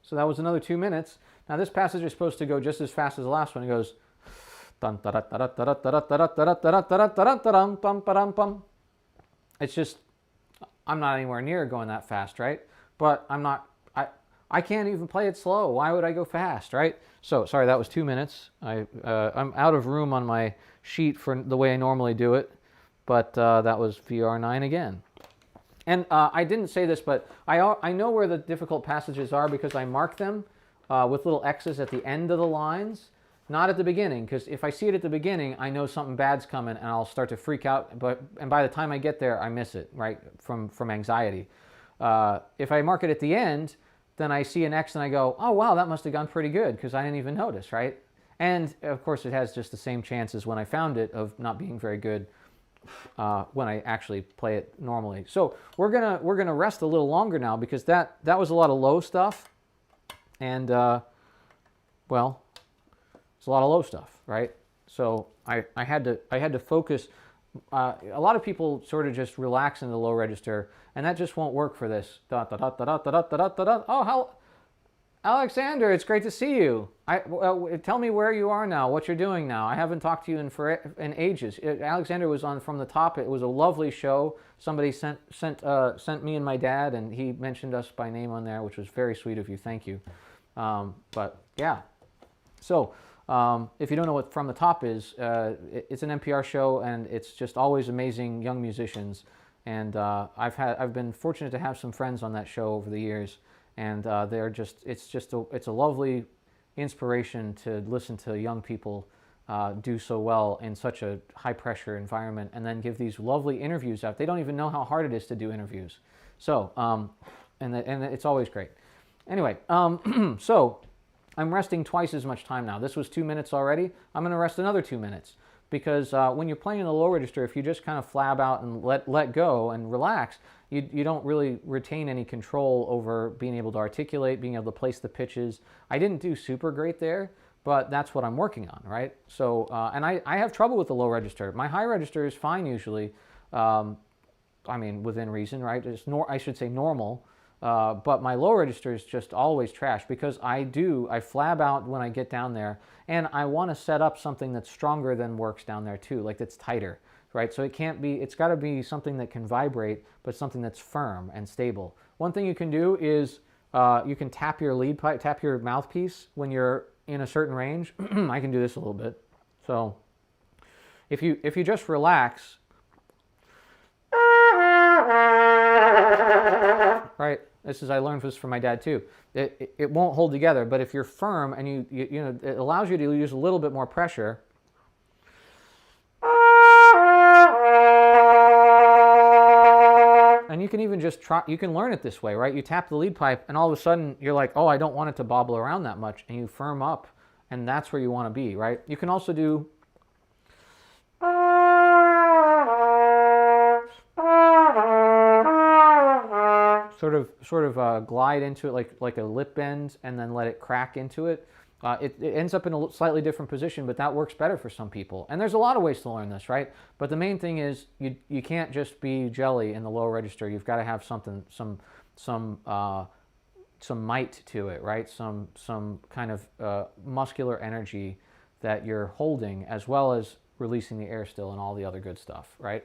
So that was another 2 minutes. Now this passage is supposed to go just as fast as the last one. It goes it's just, I'm not anywhere near going that fast, right? But I can't even play it slow. Why would I go fast, right? So, sorry, that was 2 minutes. I'm out of room on my sheet for the way I normally do it, but that was VR9 again. And I didn't say this, but I know where the difficult passages are because I mark them with little X's at the end of the lines, not at the beginning, because if I see it at the beginning, I know something bad's coming and I'll start to freak out, and by the time I get there, I miss it, right, from anxiety. If I mark it at the end, then I see an X and I go, oh, wow, that must have gone pretty good because I didn't even notice, right? And, of course, it has just the same chances when I found it of not being very good when I actually play it normally. So we're gonna rest a little longer now because that was a lot of low stuff, and well, it's a lot of low stuff, right? So I had to focus. A lot of people sort of just relax in the low register, and that just won't work for this. Da, da, da, da, da, da, da, da, da. Oh, how, Alexander, it's great to see you. Tell me where you are now, what you're doing now. I haven't talked to you in ages. Alexander was on From the Top. It was a lovely show. Somebody sent me and my dad, and he mentioned us by name on there, which was very sweet of you. Thank you. But yeah, so if you don't know what From the Top is, it's an NPR show, and it's just always amazing young musicians. And I've been fortunate to have some friends on that show over the years. And it's a lovely inspiration to listen to young people do so well in such a high pressure environment, and then give these lovely interviews out. They don't even know how hard it is to do interviews. So, and it's always great. Anyway, so I'm resting twice as much time now. This was 2 minutes already. I'm going to rest another 2 minutes. Because when you're playing in the low register, if you just kind of flab out and let go and relax, you don't really retain any control over being able to articulate, being able to place the pitches. I didn't do super great there, but that's what I'm working on, right? So, and I have trouble with the low register. My high register is fine usually. I mean, within reason, right? I should say normal. But my low register is just always trash because I flab out when I get down there, and I want to set up something that's stronger than works down there too, like that's tighter, right? So it's got to be something that can vibrate, but something that's firm and stable. One thing you can do is you can tap your tap your mouthpiece when you're in a certain range. I can do this a little bit. So if you just relax, right? I learned this from my dad too. It won't hold together, but if you're firm and you know, it allows you to use a little bit more pressure. And you can even just try, you can learn it this way, right? You tap the lead pipe and all of a sudden you're like, oh, I don't want it to bobble around that much. And you firm up, and that's where you want to be, right? You can also do sort of glide into it like a lip bend and then let it crack into it. It ends up in a slightly different position, but that works better for some people. And there's a lot of ways to learn this, right? But the main thing is you can't just be jelly in the low register. You've got to have something, some might to it, right? Some kind of muscular energy that you're holding, as well as releasing the air still and all the other good stuff, right?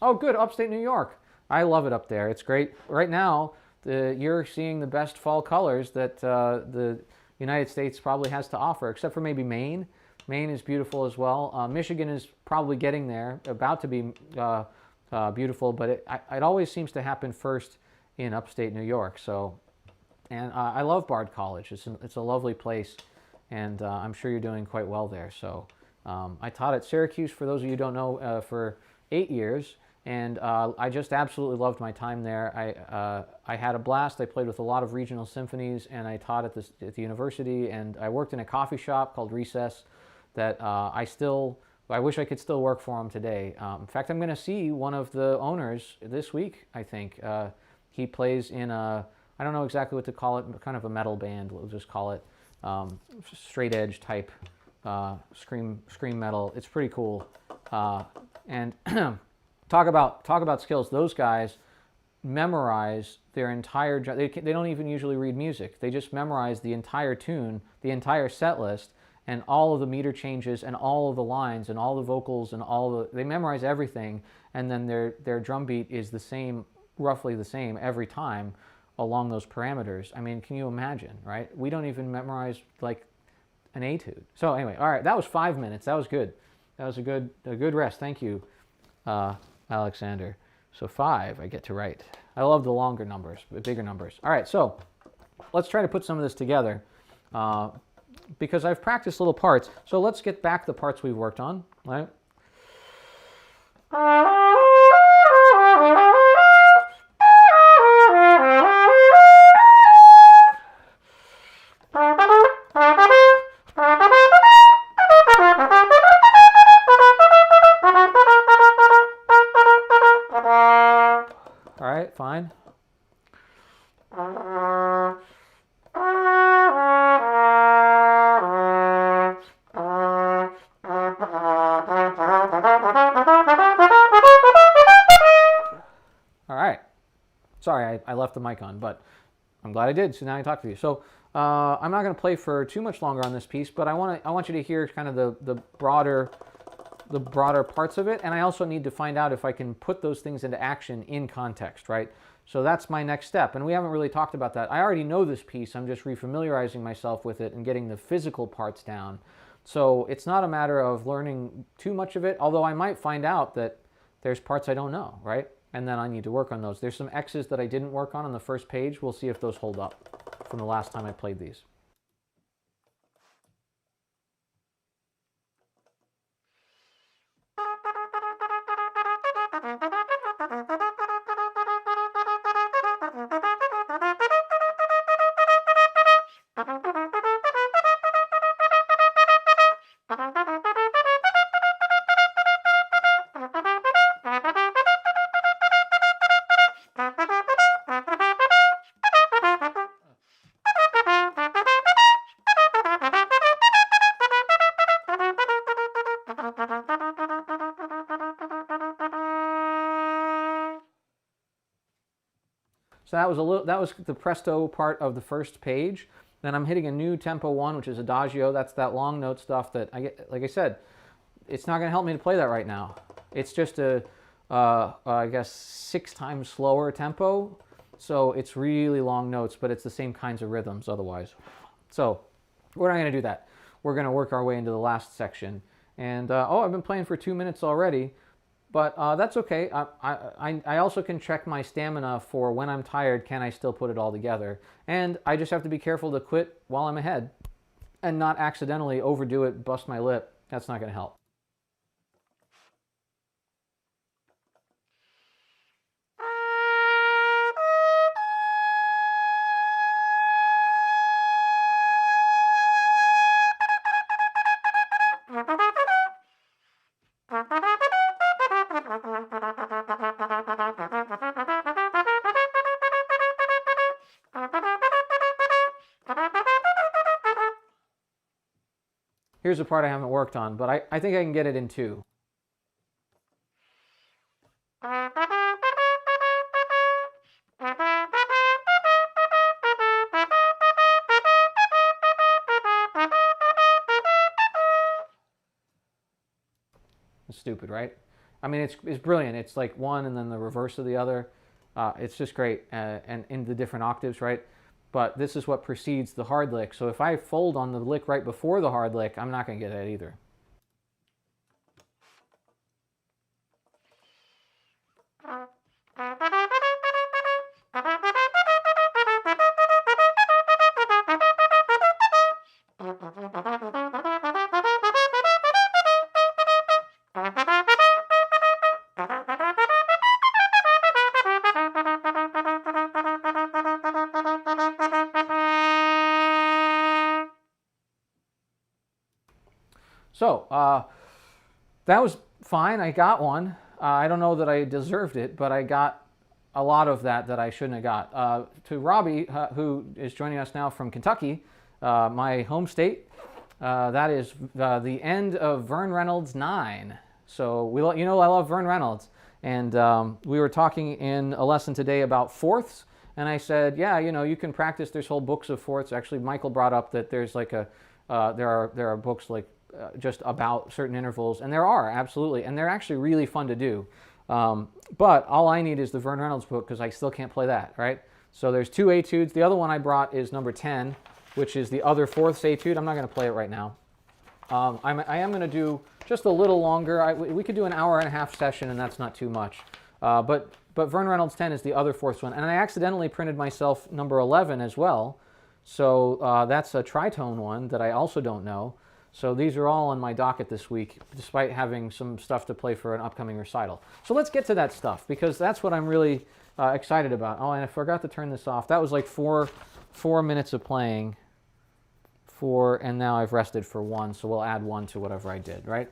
Oh, good, upstate New York. I love it up there. It's great. Right now, you're seeing the best fall colors that the United States probably has to offer, except for maybe Maine. Maine is beautiful as well. Michigan is probably getting there, about to be beautiful, but it always seems to happen first in upstate New York. So, and I love Bard College. It's a lovely place, and I'm sure you're doing quite well there. So I taught at Syracuse, for those of you who don't know, for 8 years. And I just absolutely loved my time there. I had a blast. I played with a lot of regional symphonies, and I taught at the university. And I worked in a coffee shop called Recess that I wish I could still work for them today. In fact, I'm going to see one of the owners this week, I think. He plays in I don't know exactly what to call it, but kind of a metal band. We'll just call it straight edge type scream metal. It's pretty cool. And Talk about skills. Those guys memorize their entire. They don't even usually read music. They just memorize the entire tune, the entire set list, and all of the meter changes, and all of the lines, and all the vocals, and they memorize everything. And then their drum beat is the same, roughly the same every time, along those parameters. I mean, can you imagine, right? We don't even memorize like an etude. So anyway, all right, that was 5 minutes. That was good. That was a good rest. Thank you. Alexander. So 5 I get to write. I love the longer numbers, the bigger numbers. All right, so let's try to put some of this together because I've practiced little parts. So let's get back the parts we've worked on, right? Fine. All right. Sorry, I left the mic on, but I'm glad I did, so now I talk to you. So I'm not going to play for too much longer on this piece, but I want you to hear kind of the broader parts of it, and I also need to find out if I can put those things into action in context, right? So that's my next step, and we haven't really talked about that. I already know this piece. I'm just refamiliarizing myself with it and getting the physical parts down. So it's not a matter of learning too much of it, although I might find out that there's parts I don't know, right? And then I need to work on those. There's some X's that I didn't work on the first page. We'll see if those hold up from the last time I played these. So that was the presto part of the first page. Then I'm hitting a new tempo 1, which is Adagio. That's that long note stuff that like I said, it's not going to help me to play that right now. It's just I guess 6 times slower tempo. So it's really long notes, but it's the same kinds of rhythms otherwise. So we're not going to do that. We're going to work our way into the last section. And I've been playing for 2 minutes already. But that's okay. I also can check my stamina for when I'm tired, can I still put it all together? And I just have to be careful to quit while I'm ahead and not accidentally overdo it, bust my lip. That's not going to help. Here's the part I haven't worked on, but I think I can get it in 2. It's stupid, right? I mean, it's brilliant. It's like one and then the reverse of the other. It's just great, and in the different octaves, right? But this is what precedes the hard lick. So if I fold on the lick right before the hard lick, I'm not going to get that either. So that was fine. I got one. I don't know that I deserved it, but I got a lot of that I shouldn't have got. To Robbie, who is joining us now from Kentucky, my home state, that is the end of Vern Reynolds' 9. So I love Vern Reynolds, and we were talking in a lesson today about fourths, and I said, yeah, you can practice. There's whole books of fourths. Actually, Michael brought up that there's like there are books like just about certain intervals, and there are, absolutely, and they're actually really fun to do. But all I need is the Vern Reynolds book because I still can't play that, right? So there's 2 etudes. The other one I brought is number 10, which is the other fourths etude. I'm not going to play it right now. I am going to do just a little longer. We could do an hour and a half session, and that's not too much. But Vern Reynolds 10 is the other fourths one, and I accidentally printed myself number 11 as well. So that's a tritone one that I also don't know. So these are all on my docket this week, despite having some stuff to play for an upcoming recital. So let's get to that stuff, because that's what I'm really excited about. Oh, and I forgot to turn this off. That was like four minutes of playing, and now I've rested for 1, so we'll add 1 to whatever I did, right?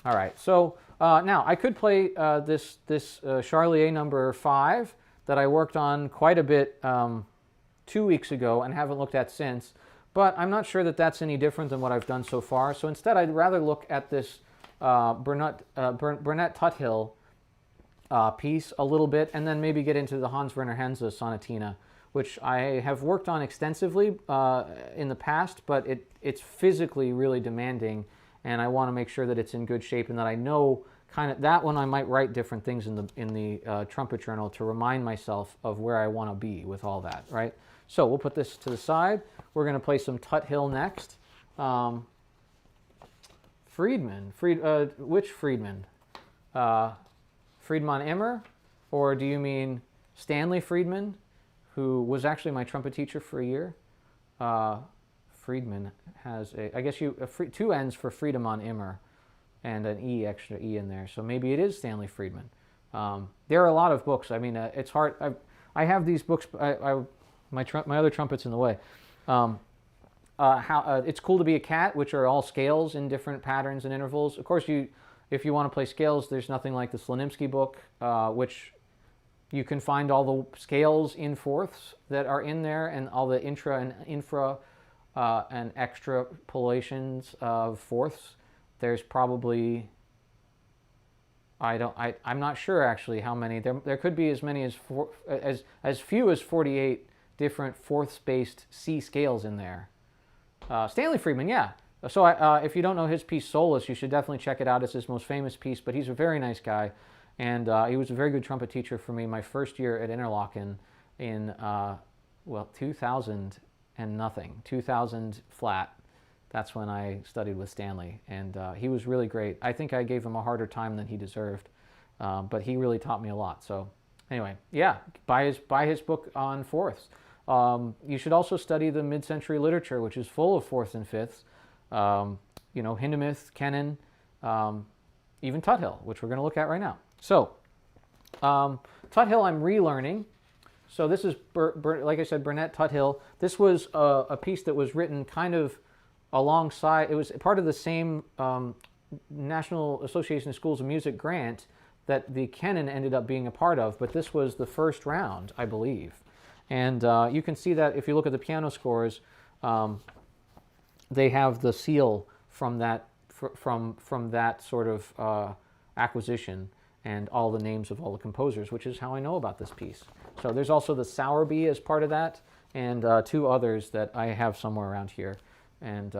All right, so now I could play this Charlier number 5 that I worked on quite a bit 2 weeks ago and haven't looked at since. But I'm not sure that that's any different than what I've done so far. So instead, I'd rather look at this Burnett Tuthill piece a little bit, and then maybe get into the Hans Werner Henze Sonatina, which I have worked on extensively in the past, but it's physically really demanding, and I want to make sure that it's in good shape and that I know kind of that one. I might write different things in the trumpet journal to remind myself of where I want to be with all that, right? So we'll put this to the side. We're going to play some Tuthill next. Friedman. Which Friedman? Friedman Immer? Or do you mean Stanley Friedman, who was actually my trumpet teacher for a year? Friedman has I guess 2 N's for Friedemann Immer and an extra E in there. So maybe it is Stanley Friedman. There are a lot of books. I mean, it's hard. I have these books. My other trumpet's in the way. It's Cool to Be a Cat, which are all scales in different patterns and intervals. Of course, if you want to play scales, there's nothing like the Slonimsky book, which you can find all the scales in fourths that are in there, and all the intra and infra and extrapolations of fourths. There's probably, I'm not sure actually how many. There could be as many as few as 48 different fourths-based C scales in there. Stanley Friedman, yeah. So if you don't know his piece Solus, you should definitely check it out. It's his most famous piece, but he's a very nice guy, and he was a very good trumpet teacher for me my first year at Interlaken in 2000 and nothing, 2000 flat. That's when I studied with Stanley, and he was really great. I think I gave him a harder time than he deserved, but he really taught me a lot. So anyway, yeah, buy his book on fourths. You should also study the mid-century literature, which is full of fourths and fifths. Hindemith, Kennan, even Tuthill, which we're going to look at right now. So, Tuthill I'm relearning. So this is, like I said, Burnett Tuthill. This was a piece that was written kind of alongside, it was part of the same National Association of Schools of Music grant that the Kennan ended up being a part of, but this was the first round, I believe. And you can see that if you look at the piano scores, they have the seal from that sort of acquisition and all the names of all the composers, which is how I know about this piece. So there's also the Sowerby as part of that, and two others that I have somewhere around here. And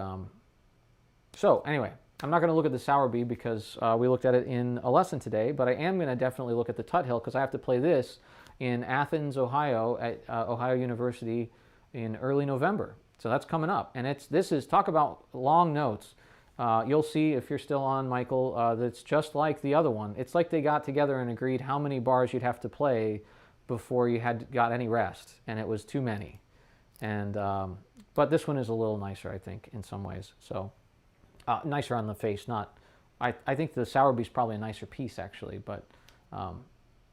so anyway, I'm not going to look at the Sowerby because we looked at it in a lesson today, but I am going to definitely look at the Tuthill because I have to play this in Athens, Ohio, at Ohio University in early November. So that's coming up. And this is, talk about long notes. You'll see if you're still on, Michael, that's just like the other one. It's like they got together and agreed how many bars you'd have to play before you got any rest, and it was too many. And but this one is a little nicer, I think, in some ways. So nicer on the face, not. I think the Sowerby's probably a nicer piece actually, but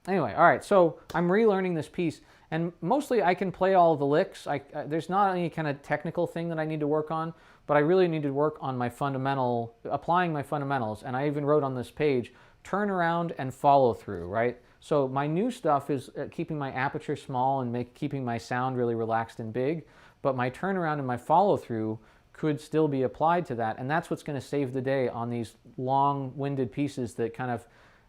anyway, all right. So I'm relearning this piece, and mostly I can play all the licks. There's not any kind of technical thing that I need to work on, but I really need to work on my applying my fundamentals. And I even wrote on this page, turn around and follow through, right? So my new stuff is keeping my aperture small and keeping my sound really relaxed and big, but my turnaround and my follow through could still be applied to that, and that's what's going to save the day on these long-winded pieces that kind of,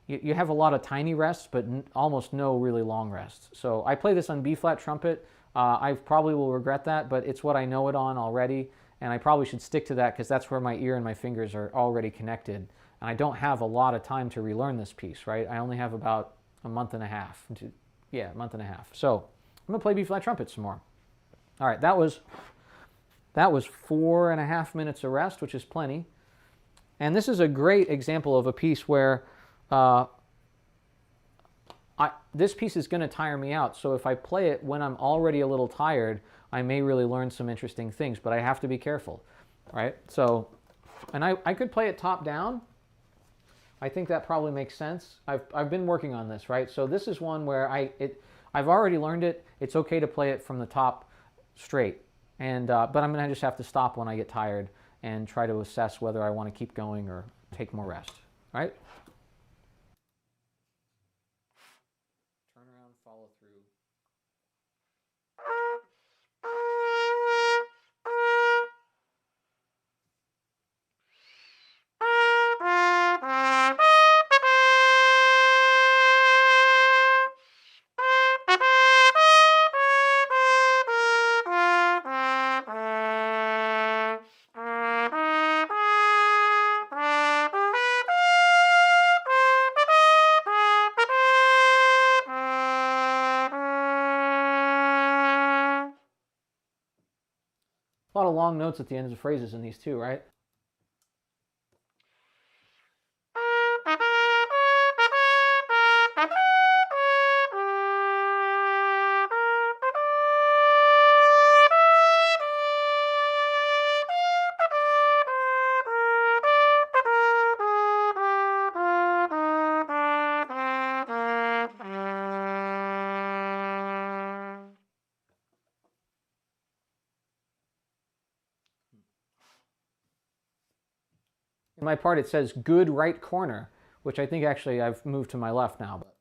you have a lot of tiny rests, but almost no really long rests. So I play this on B-flat trumpet. I probably will regret that, but it's what I know it on already, and I probably should stick to that because that's where my ear and my fingers are already connected. And I don't have a lot of time to relearn this piece, right? I only have about a month and a half. Yeah, a month and a half. So I'm going to play B-flat trumpet some more. All right, that was 4.5 minutes of rest, which is plenty. And this is a great example of a piece where this piece is going to tire me out. So if I play it when I'm already a little tired, I may really learn some interesting things, but I have to be careful, right? So, and I could play it top down. I think that probably makes sense. I've been working on this, right? So this is one where I've already learned it. It's okay to play it from the top straight, and but I'm gonna just have to stop when I get tired and try to assess whether I want to keep going or take more rest. All right? Turn around, follow through. A lot of long notes at the ends of phrases in these too, right? In my part, it says good right corner, which I think actually I've moved to my left now. But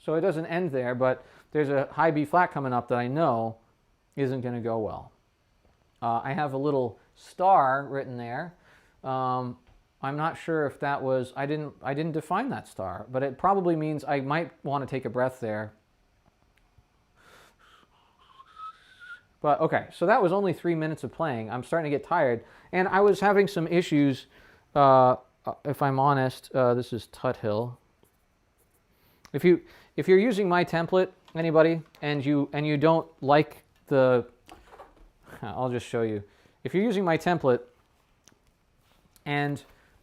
so it doesn't end there, but there's a high B flat coming up that I know isn't going to go well. I have a little star written there. I'm not sure if that was, I didn't define that star, but it probably means I might want to take a breath there. But okay, so that was only 3 minutes of playing. I'm starting to get tired, and I was having some issues, if I'm honest. This is Tuthill. if you're using my template, anybody, and you don't like the, I'll just show you. If you're using my template and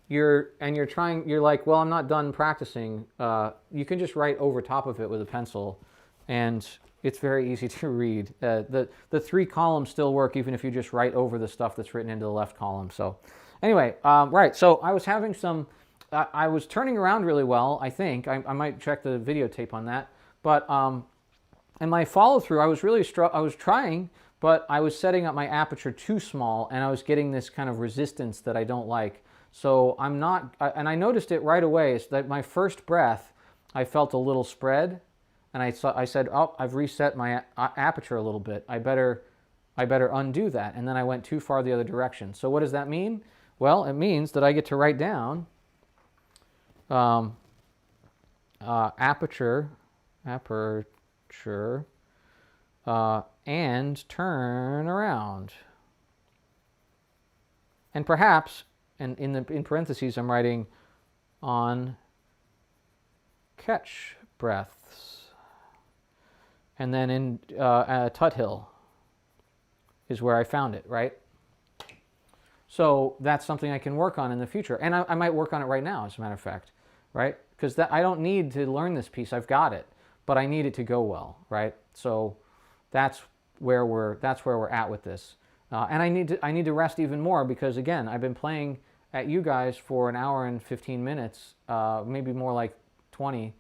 you're like, well, I'm not done practicing, you can just write over top of it with a pencil, and it's very easy to read. The 3 columns still work even if you just write over the stuff that's written into the left column. So anyway, right, so I was having some, I was turning around really well, I think. I might check the videotape on that. But in my follow-through, I was really I was trying, but I was setting up my aperture too small, and I was getting this kind of resistance that I don't like. So I'm not, and I noticed it right away. It's that my first breath, I felt a little spread, and I said, oh, I've reset my aperture a little bit. I better undo that. And then I went too far the other direction. So what does that mean? Well, it means that I get to write down aperture, and turn around. And perhaps, and in parentheses, I'm writing on catch breaths. And then in Tuthill is where I found it, right? So that's something I can work on in the future. And I might work on it right now, as a matter of fact, right? Because I don't need to learn this piece. I've got it. But I need it to go well, right? So that's where we're at with this. And I need to rest even more because, again, I've been playing at you guys for an hour and 15 minutes, maybe more like 20.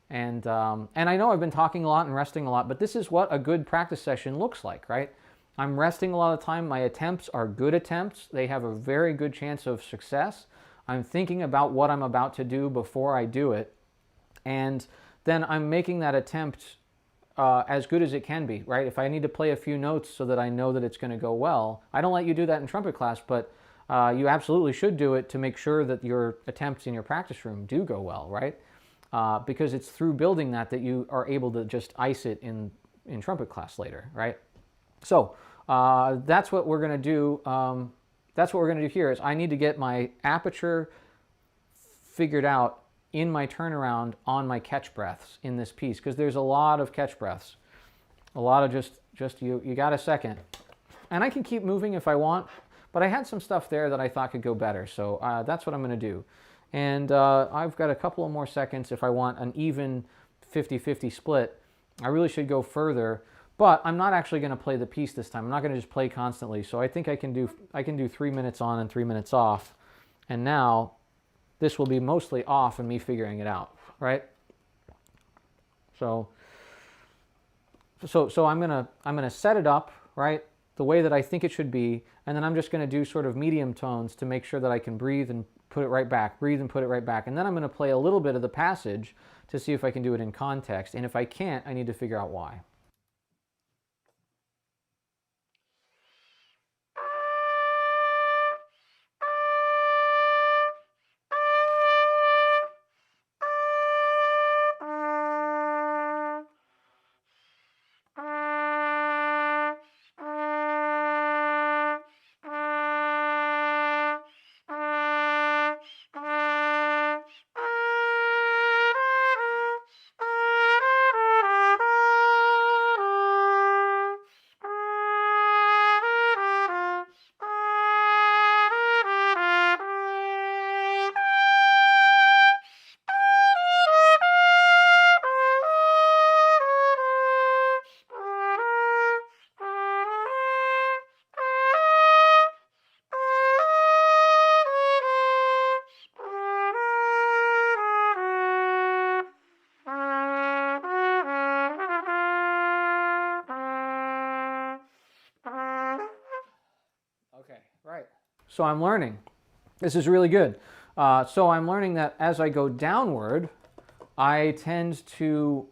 And I know I've been talking a lot and resting a lot, but this is what a good practice session looks like, right? I'm resting a lot of the time. My attempts are good attempts. They have a very good chance of success. I'm thinking about what I'm about to do before I do it. And then I'm making that attempt as good as it can be, right? If I need to play a few notes so that I know that it's going to go well, I don't let you do that in trumpet class, but you absolutely should do it to make sure that your attempts in your practice room do go well, right? Because it's through building that you are able to just ice it in trumpet class later, right? So that's what we're going to do. That's what we're going to do here is I need to get my aperture figured out in my turnaround on my catch breaths in this piece, because there's a lot of catch breaths, a lot of just you got a second, and I can keep moving if I want, but I had some stuff there that I thought could go better, so that's what I'm going to do. And I've got a couple of more seconds if I want an even 50-50 split. I really should go further, but I'm not actually going to play the piece this time. I'm not going to just play constantly, so I think I can do 3 minutes on and 3 minutes off, and now this will be mostly off and me figuring it out, right? So I'm gonna set it up, right, the way that I think it should be, and then I'm just gonna do sort of medium tones to make sure that I can breathe and put it right back, breathe and put it right back, and then I'm gonna play a little bit of the passage to see if I can do it in context, and if I can't, I need to figure out why. Right. So I'm learning. This is really good. So I'm learning that as I go downward, I tend to,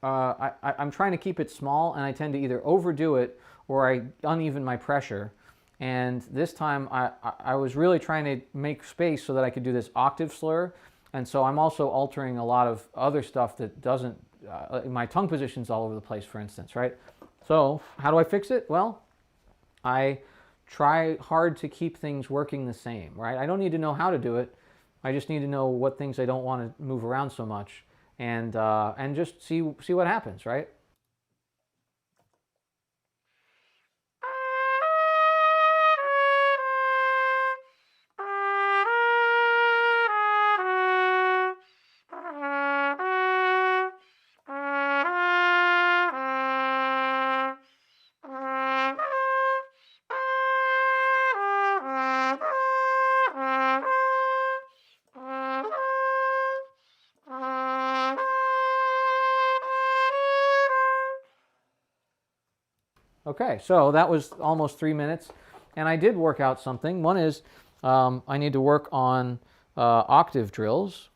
I'm trying to keep it small, and I tend to either overdo it or I uneven my pressure. And this time I was really trying to make space so that I could do this octave slur. And so I'm also altering a lot of other stuff that doesn't, my tongue position's all over the place, for instance, right? So how do I fix it? Well, I try hard to keep things working the same, right? I don't need to know how to do it. I just need to know what things I don't want to move around so much. and just see what happens, right? Okay, so that was almost 3 minutes, and I did work out something. One is I need to work on octave drills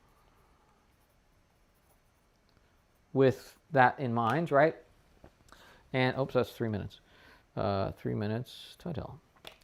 with that in mind, right? And oops, that's 3 minutes. 3 minutes total.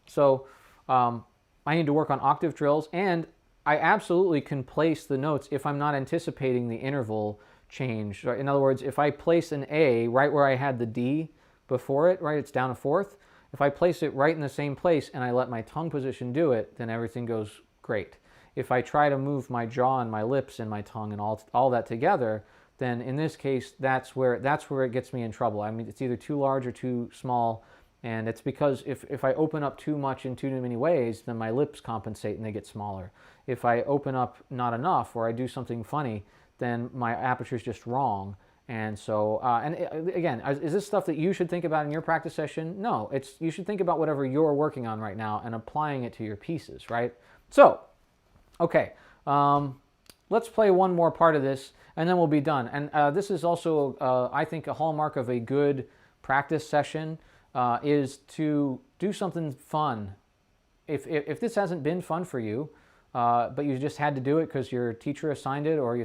So I need to work on octave drills, and I absolutely can place the notes if I'm not anticipating the interval change. In other words, if I place an A right where I had the D before it, right, it's down a fourth. If I place it right in the same place and I let my tongue position do it, then everything goes great. If I try to move my jaw and my lips and my tongue and all that together, then in this case, that's where it gets me in trouble. I mean, it's either too large or too small, and it's because if I open up too much in too many ways, then my lips compensate and they get smaller. If I open up not enough or I do something funny, then my aperture is just wrong. And so, again, is this stuff that you should think about in your practice session? No, you should think about whatever you're working on right now and applying it to your pieces, right? So, okay, let's play one more part of this, and then we'll be done. And this is also, I think, a hallmark of a good practice session is to do something fun. If this hasn't been fun for you, but you just had to do it because your teacher assigned it, or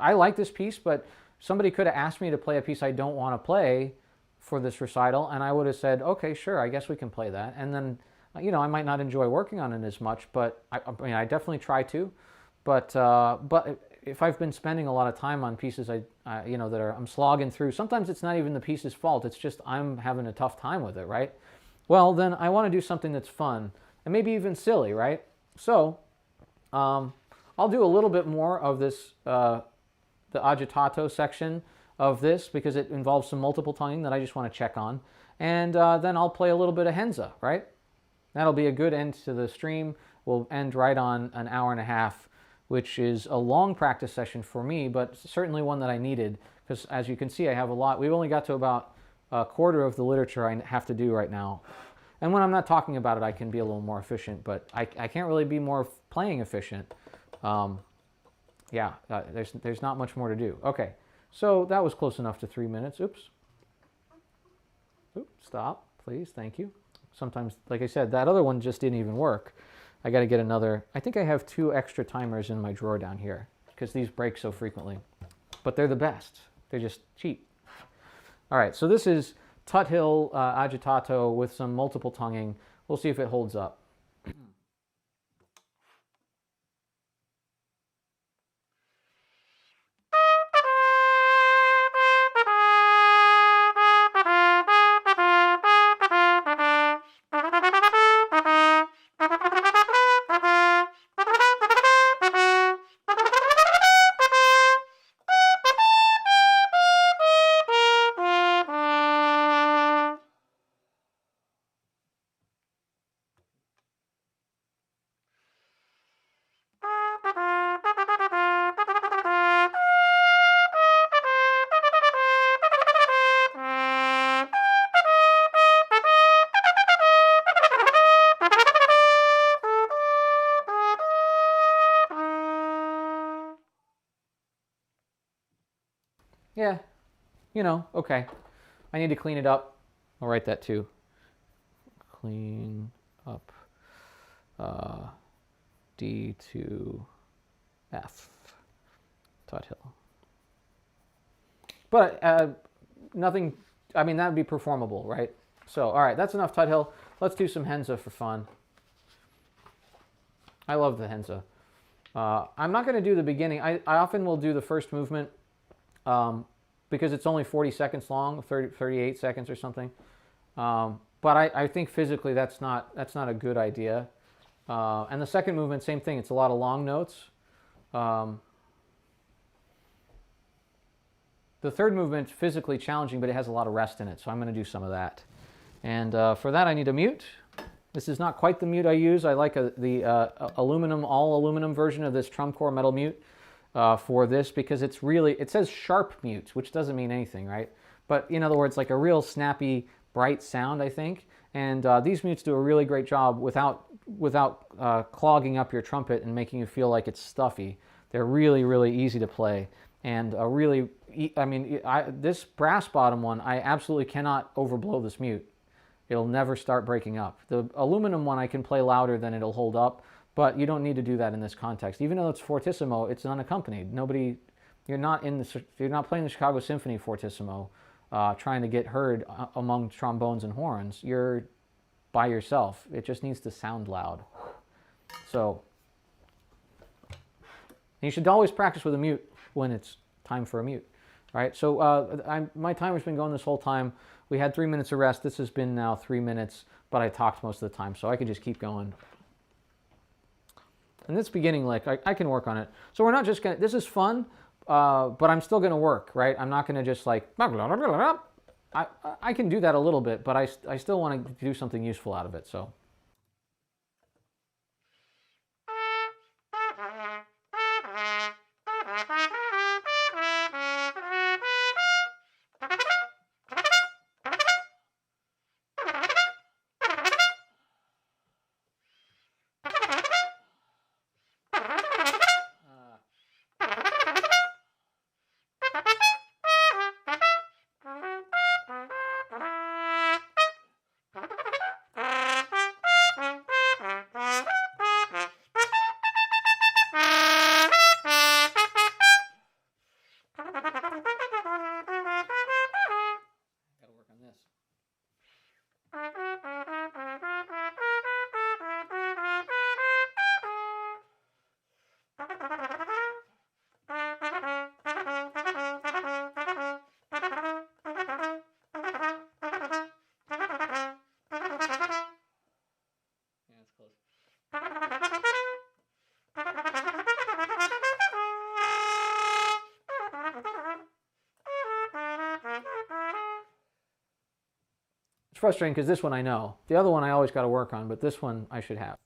I like this piece, but somebody could have asked me to play a piece I don't want to play for this recital, and I would have said, okay, sure, I guess we can play that. And then, I might not enjoy working on it as much, but I definitely try to. But if I've been spending a lot of time on pieces I'm slogging through, sometimes it's not even the piece's fault. It's just I'm having a tough time with it, right? Well, then I want to do something that's fun and maybe even silly, right? So I'll do a little bit more of this, the agitato section of this, because it involves some multiple tonguing that I just want to check on. And then I'll play a little bit of henza, right? That'll be a good end to the stream. We'll end right on an hour and a half, which is a long practice session for me, but certainly one that I needed, because as you can see, I have a lot. We've only got to about a quarter of the literature I have to do right now. And when I'm not talking about it, I can be a little more efficient, but I can't really be more playing efficient. There's not much more to do. Okay, so that was close enough to 3 minutes. Oops, stop, please, thank you. Sometimes, like I said, that other one just didn't even work. I got to get another. I think I have 2 extra timers in my drawer down here because these break so frequently. But they're the best. They're just cheap. All right, so this is Tut-Hill agitato with some multiple tonguing. We'll see if it holds up. Yeah, okay. I need to clean it up. I'll write that too. Clean up D to F, Tut-Hill. But nothing, that would be performable, right? So, all right, that's enough Tut-Hill. Let's do some henza for fun. I love the henza. I'm not going to do the beginning. I often will do the first movement because it's only 40 seconds long, 38 seconds or something. But I think physically that's not a good idea. And the second movement, same thing. It's a lot of long notes. The third movement's physically challenging, but it has a lot of rest in it, so I'm going to do some of that. And for that, I need a mute. This is not quite the mute I use. I like the aluminum, all aluminum version of this Trumcore metal mute for this, because it's really, it says sharp mute, which doesn't mean anything, right? But in other words, like a real snappy, bright sound, I think. And these mutes do a really great job without clogging up your trumpet and making you feel like it's stuffy. They're really, really easy to play. And really, I mean, this brass bottom one, I absolutely cannot overblow this mute. It'll never start breaking up. The aluminum one I can play louder than it'll hold up, but you don't need to do that in this context. Even though it's fortissimo, it's unaccompanied. You're not playing the Chicago Symphony fortissimo, trying to get heard among trombones and horns. You're by yourself. It just needs to sound loud. So you should always practice with a mute when it's time for a mute, right? So my timer's been going this whole time. We had 3 minutes of rest. This has been now 3 minutes, but I talked most of the time, so I could just keep going. And this beginning lick, I can work on it. So we're not just gonna, this is fun, but I'm still gonna work, right? I'm not gonna just like, I can do that a little bit, but I still want to do something useful out of it, so. It's frustrating because this one I know. The other one I always got to work on, but this one I should have.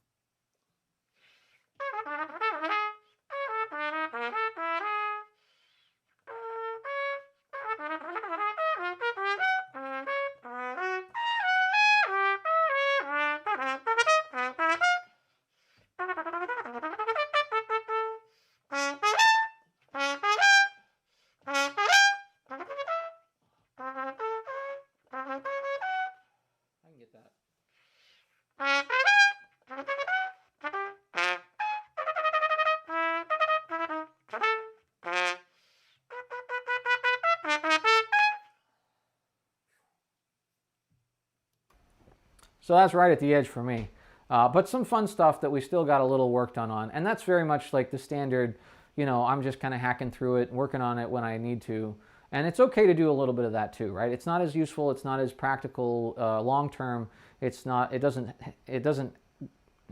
So that's right at the edge for me. But some fun stuff that we still got a little work done on. And that's very much like the standard, you know, I'm just kind of hacking through it, working on it when I need to. And it's okay to do a little bit of that too, right? It's not as useful, it's not as practical long-term. It doesn't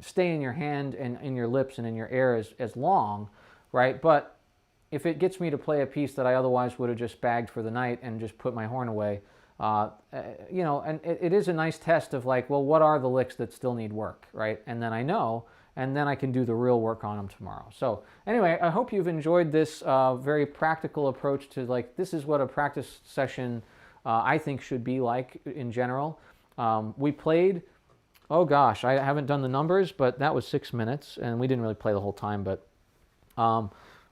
stay in your hand and in your lips and in your ear as long, right? But if it gets me to play a piece that I otherwise would have just bagged for the night and just put my horn away, you know, and it is a nice test of like, well, what are the licks that still need work, right? And then I know, and then I can do the real work on them tomorrow. So anyway, I hope you've enjoyed this very practical approach to like, this is what a practice session I think should be like in general. We played, oh gosh, I haven't done the numbers, but that was 6 minutes, and we didn't really play the whole time, but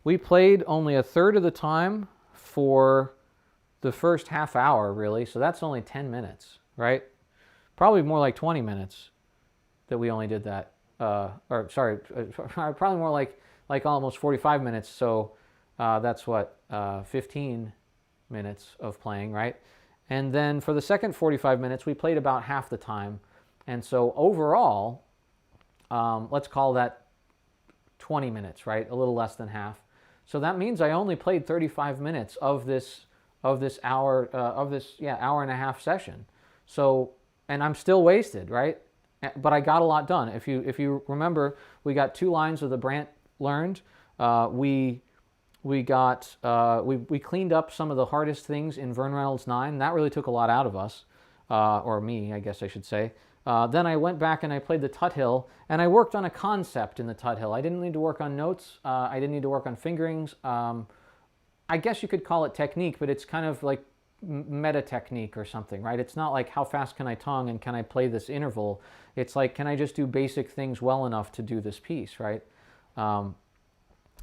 we played only a third of the time for the first half hour, really, so that's only 10 minutes, right? Probably more like 20 minutes that we only did that. Or sorry, probably more like almost 45 minutes, so that's what, 15 minutes of playing, right? And then for the second 45 minutes, we played about half the time. And so overall, let's call that 20 minutes, right? A little less than half. So that means I only played 35 minutes of this hour and a half session. So, and I'm still wasted, right? But I got a lot done. If you remember, we got 2 lines of the Brandt learned. We we got we cleaned up some of the hardest things in Vern Reynolds 9. That really took a lot out of us, or me, I guess I should say. Then I went back and I played the Tut Hill, and I worked on a concept in the Tut Hill. I didn't need to work on notes. I didn't need to work on fingerings. I guess you could call it technique, but it's kind of like meta technique or something, right? It's not like how fast can I tongue and can I play this interval. It's like, can I just do basic things well enough to do this piece, right?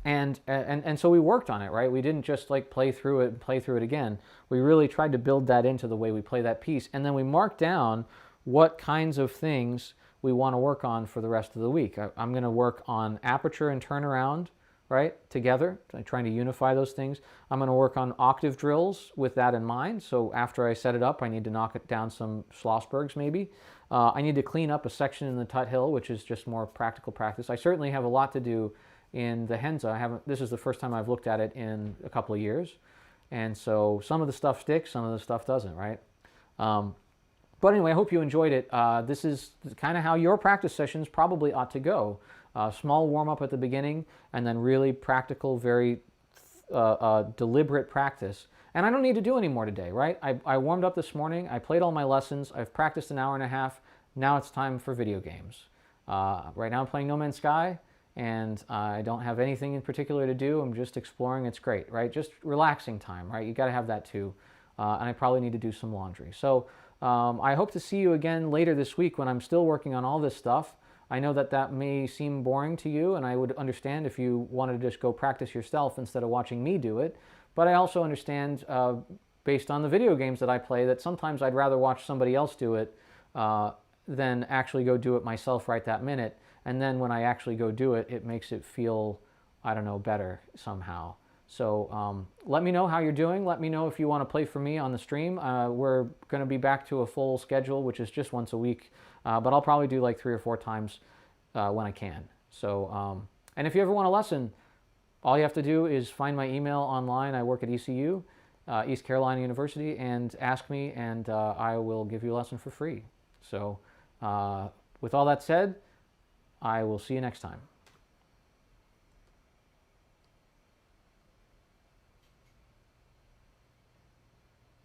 And so we worked on it, right? We didn't just like play through it and play through it again. We really tried to build that into the way we play that piece. And then we marked down what kinds of things we want to work on for the rest of the week. I'm going to work on aperture and turnaround, right, together. I'm trying to unify those things. I'm going to work on octave drills with that in mind. So after I set it up, I need to knock it down some Schlossbergs maybe. I need to clean up a section in the Tut Hill, which is just more practical practice. I certainly have a lot to do in the Henza. This is the first time I've looked at it in a couple of years. And so some of the stuff sticks, some of the stuff doesn't, right? But anyway, I hope you enjoyed it. This is kind of how your practice sessions probably ought to go. Small warm-up at the beginning, and then really practical, very deliberate practice. And I don't need to do any more today, right? I warmed up this morning. I played all my lessons. I've practiced an hour and a half. Now it's time for video games. Right now I'm playing No Man's Sky, and I don't have anything in particular to do. I'm just exploring. It's great, right? Just relaxing time, right? You got to have that too. And I probably need to do some laundry. So I hope to see you again later this week when I'm still working on all this stuff. I know that that may seem boring to you, and I would understand if you wanted to just go practice yourself instead of watching me do it. But I also understand, based on the video games that I play, that sometimes I'd rather watch somebody else do it than actually go do it myself right that minute. And then when I actually go do it, it makes it feel, I don't know, better somehow. So let me know how you're doing. Let me know if you want to play for me on the stream. We're going to be back to a full schedule, which is just once a week. But I'll probably do like 3 or 4 times when I can. So, and if you ever want a lesson, all you have to do is find my email online. I work at ECU, East Carolina University, and ask me, and I will give you a lesson for free. So with all that said, I will see you next time.